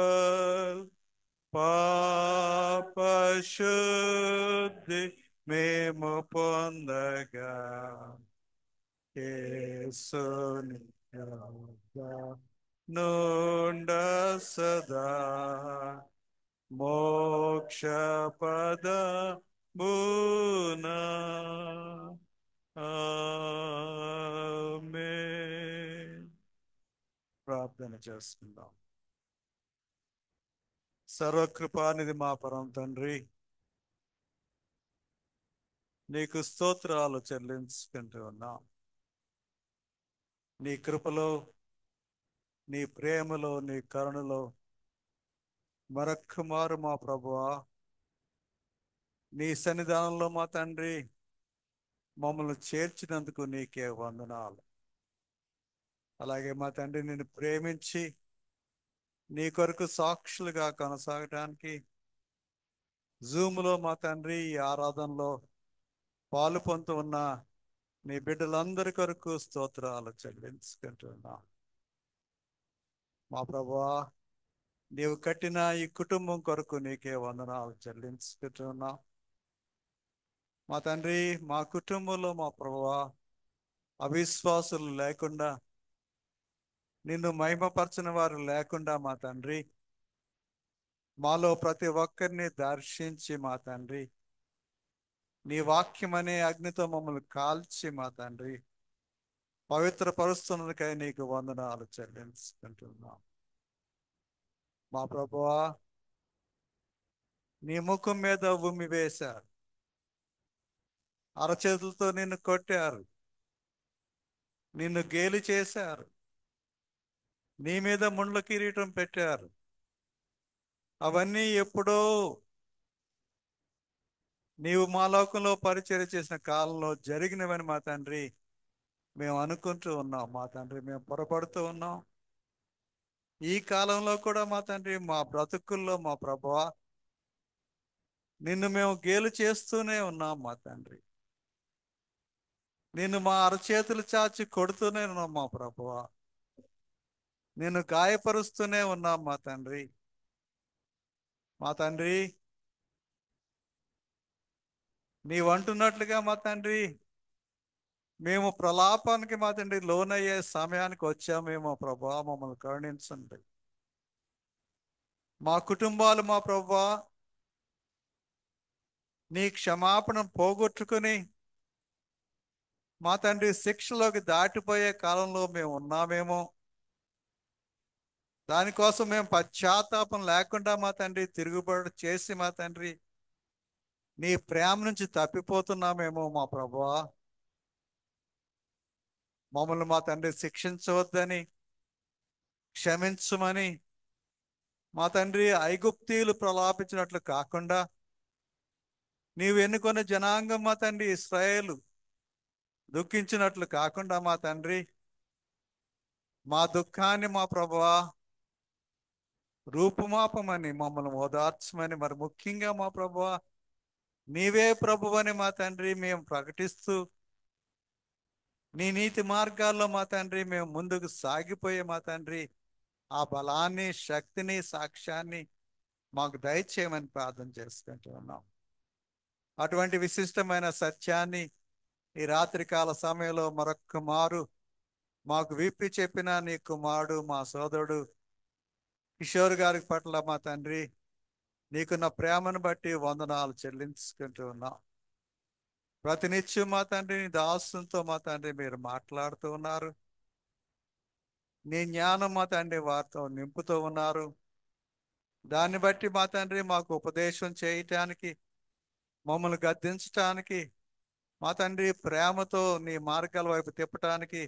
పాపశుద్ధి మేము పొందగా యేసుని యొద్ద నుండ సదా మోక్ష పదమున ఆమేన్. ప్రార్థన చేసుకుందాం. సర్వకృపానిధి మా పరమ తండ్రి, నీకు స్తోత్రాలు చెల్లించుకుంటూ ఉన్నాం. నీ కృపలో, నీ ప్రేమలో, నీ కరుణలో మరొక్క మారు మా ప్రభువా నీ సన్నిధానంలో మా తండ్రి మమ్మల్ని చేర్చినందుకు నీకే వందనాలు. అలాగే మా తండ్రి నిన్ను ప్రేమించి నీ కొరకు సాక్షులుగా కొనసాగటానికి జూమ్లో మా తండ్రి ఈ ఆరాధనలో పాలు పొందుతూ ఉన్న నీ బిడ్డలందరి కొరకు స్తోత్రాలు చెల్లించుకుంటున్నాం. మా ప్రభువా నీవు కట్టిన ఈ కుటుంబం కొరకు నీకే వందనాలు చెల్లించుకుంటున్నాం. మా తండ్రి మా కుటుంబంలో మా ప్రభువా అవిశ్వాసులు లేకుండా, నిన్ను మహిమపరచిన వారు లేకుండా మా తండ్రి మాలో ప్రతి ఒక్కరిని దర్శించి మా తండ్రి నీ వాక్యం అనే అగ్నితో మమ్మల్ని కాల్చి మా తండ్రి పవిత్ర పరుస్తున్నకై నీకు వందనాలు చెల్లించుకుంటున్నాం. మా ప్రభువా నీ ముఖం మీద ఉమ్మి వేశారు, అరచేతులతో నిన్ను కొట్టారు, నిన్ను గేలి చేశారు, నీ మీద ముండ్ల కిరీటం పెట్టారు. అవన్నీ ఎప్పుడో నీవు మా లోకంలో పరిచర్య చేసిన కాలంలో జరిగినవని మా తండ్రి మేము అనుకుంటూ ఉన్నాం. మా తండ్రి మేము పొరపడుతూ ఉన్నాం. ఈ కాలంలో కూడా మా తండ్రి మా బ్రతుకుల్లో మా ప్రభువా నిన్ను మేము గేలు చేస్తూనే ఉన్నాం. మా తండ్రి నిన్ను మా అరచేతులు చాచి కొడుతూనే ఉన్నాం. మా ప్రభువా నిన్ను గాయపరుస్తూనే ఉన్నాం. మా తండ్రి నీవు అంటున్నట్లుగా మా తండ్రి మేము ప్రలాపానికి మా తండ్రి లోనయ్యే సమయానికి వచ్చామేమో ప్రభువా, మమ్మల్ని కరుణించండి. మా కుటుంబాలు మా ప్రభువా నీ క్షమాపణ పోగొట్టుకుని మా తండ్రి శిక్షలోకి దాటిపోయే కాలంలో మేము ఉన్నామేమో, దానికోసం మేము పశ్చాత్తాపం లేకుండా మా తండ్రి తిరుగుబాటు చేసి మా తండ్రి నీ ప్రేమ నుంచి తప్పిపోతున్నామేమో మా ప్రభువా. మమ్మల్ని మా తండ్రి శిక్షించవద్దని, క్షమించమని మా తండ్రి ఐగుప్తీయులు ప్రలాపించినట్లు కాకుండా నీవు ఎన్నుకున్న జనాంగం మా తండ్రి ఇశ్రాయేలు దుఃఖించినట్లు కాకుండా మా తండ్రి మా దుఃఖాన్ని మా ప్రభువా రూపుమాపమని, మమ్మల్ని ఓదార్చమని, మరి ముఖ్యంగా మా ప్రభువా నీవే ప్రభువని మా తండ్రి మేము ప్రకటిస్తూ నీ నీతి మార్గాల్లో మా తండ్రి మేము ముందుకు సాగిపోయే మా తండ్రి ఆ బలాన్ని, శక్తిని, సాక్ష్యాన్ని మాకు దయచేయమని ప్రార్థన చేసుకుంటూ ఉన్నాం. అటువంటి విశిష్టమైన సత్యాన్ని ఈ రాత్రికాల సమయంలో మరొక్క మారు మాకు విప్పి చెప్పిన నీ కుమారుడు మా సోదరుడు కిషోర్ గారి పట్ల మా తండ్రి నీకున్న ప్రేమను బట్టి వందనాలు చెల్లించుకుంటూ ఉన్నాం. ప్రతినిత్యం మా తండ్రి నీ దాసులతో మా తండ్రి మీరు మాట్లాడుతూ ఉన్నారు. నీ జ్ఞానం మా తండ్రి వారితో నింపుతూ ఉన్నారు. దాన్ని బట్టి మా తండ్రి మాకు ఉపదేశం చేయటానికి, మమ్మల్ని గద్దించటానికి, మా తండ్రి ప్రేమతో నీ మార్గాల వైపు తిప్పటానికి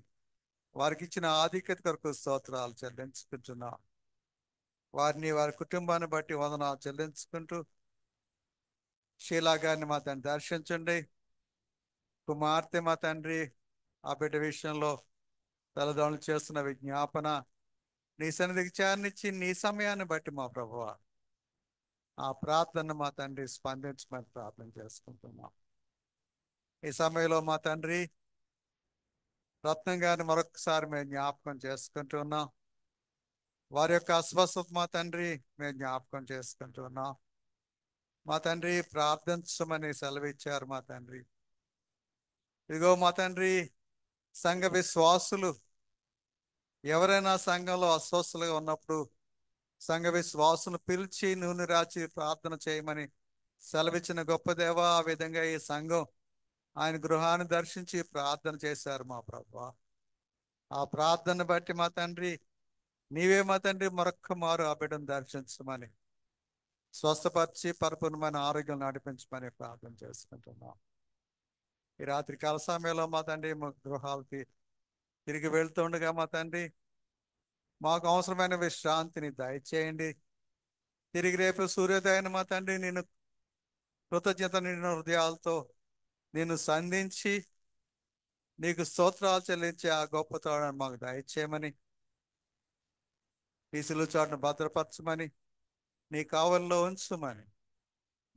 వారికి ఇచ్చిన ఆధిక్యత కొరకు స్తోత్రాలు చెల్లించుకుంటున్నాం. వారిని, వారి కుటుంబాన్ని బట్టి వందనాలు చెల్లించుకుంటూ షీలా గారిని మా తండ్రి దర్శించండి. కుమార్తె మా తండ్రి ఆ బిడ్డ విషయంలో తల్లిదండ్రులు చేస్తున్న విజ్ఞాపన నీ సన్నిధికి చేరనిచ్చి నీ సమయాన్ని బట్టి మా ప్రభువ ఆ ప్రార్థన మా తండ్రి స్పందించమని ప్రార్థన చేసుకుంటున్నాం. ఈ సమయంలో మా తండ్రి రత్నం గారిని మరొకసారి మేము జ్ఞాపకం చేసుకుంటున్నాం. వారి యొక్క అస్వస్థత మా తండ్రి మేము జ్ఞాపకం చేసుకుంటున్నాం. మా తండ్రి ప్రార్థించమని సెలవిచ్చారు మా తండ్రి. ఇదిగో మా తండ్రి సంఘ విశ్వాసులు ఎవరైనా సంఘంలో అస్వస్థలుగా ఉన్నప్పుడు సంఘ విశ్వాసులు పిలిచి నూనె రాచి ప్రార్థన చేయమని సెలవిచ్చిన గొప్ప దేవ. ఆ విధంగా ఈ సంఘం ఆయన గృహాన్ని దర్శించి ప్రార్థన చేశారు మా ప్రభువా. ఆ ప్రార్థన బట్టి మా తండ్రి నీవే మా తండ్రి మరొక్క మారు ఆ బిడ్డను దర్శించమని, స్వస్థపరిచి పరిపూర్ణమైన ఆరోగ్యం నడిపించమని ప్రార్థన చేసుకుంటున్నాం. ఈ రాత్రి కాల సమయంలో మా తండ్రి మా గృహాలకి తిరిగి వెళ్తుండగా మా తండ్రి మాకు అవసరమైన విశ్రాంతిని దయచేయండి. తిరిగి రేపు సూర్యోదయాన్ని మా తండ్రి నేను కృతజ్ఞత నిండిన హృదయాలతో నిన్ను సంధించి నీకు స్తోత్రాలు చెల్లించే ఆ గొప్ప తోడని మాకు దయచేయమని, ఈ సిలువ చాటును భద్రపరచమని, నీ కావల్లో ఉంచమని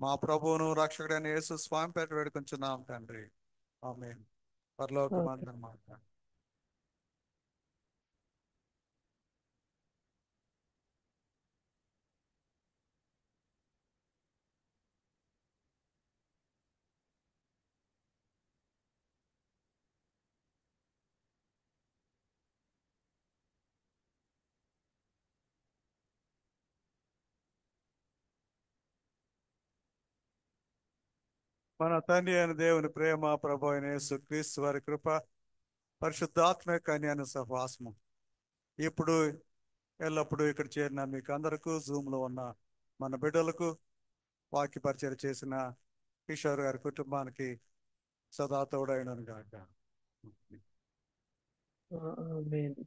మా ప్రభువును రక్షకుడైన యేసు స్వామి పేట వేడుకొంచున్నాం తండ్రి. ఆమేన్. పరలోకమందున మా తండ్రి. మన తండ్రి అయిన దేవుని ప్రేమ, ప్రభు అయిన యేసు క్రీస్తు వారి కృప, పరిశుద్ధాత్మ యొక్క అన్యోన్య సహవాసము ఇప్పుడు ఎల్లప్పుడూ ఇక్కడ చేరిన మీకు అందరకు, జూమ్లో ఉన్న మన బిడ్డలకు, వాక్య పరిచయం చేసిన కిషోర్ గారి కుటుంబానికి సదా తోడైనను గాక. ఆమేన్.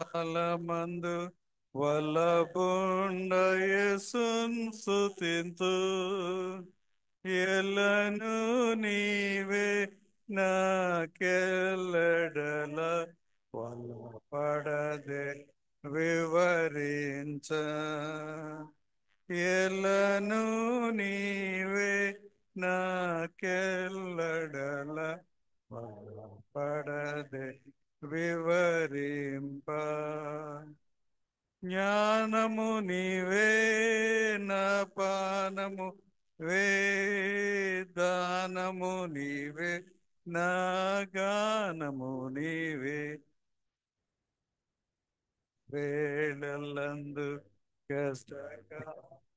కష్టకాలమందు వల్లపుండ యేసున్ స్తుతింతు, ఎల్లను నీవే నాకెల్లడల వల్లపడదే వివరించ, ఎల్లను నీవే నాకెల్లడల వల్లపడదే వివరింప, జ్ఞానము నీవే నా పానము వేదానము నీవే నా గానము నీవే, వేళలందు కష్టకాలమందు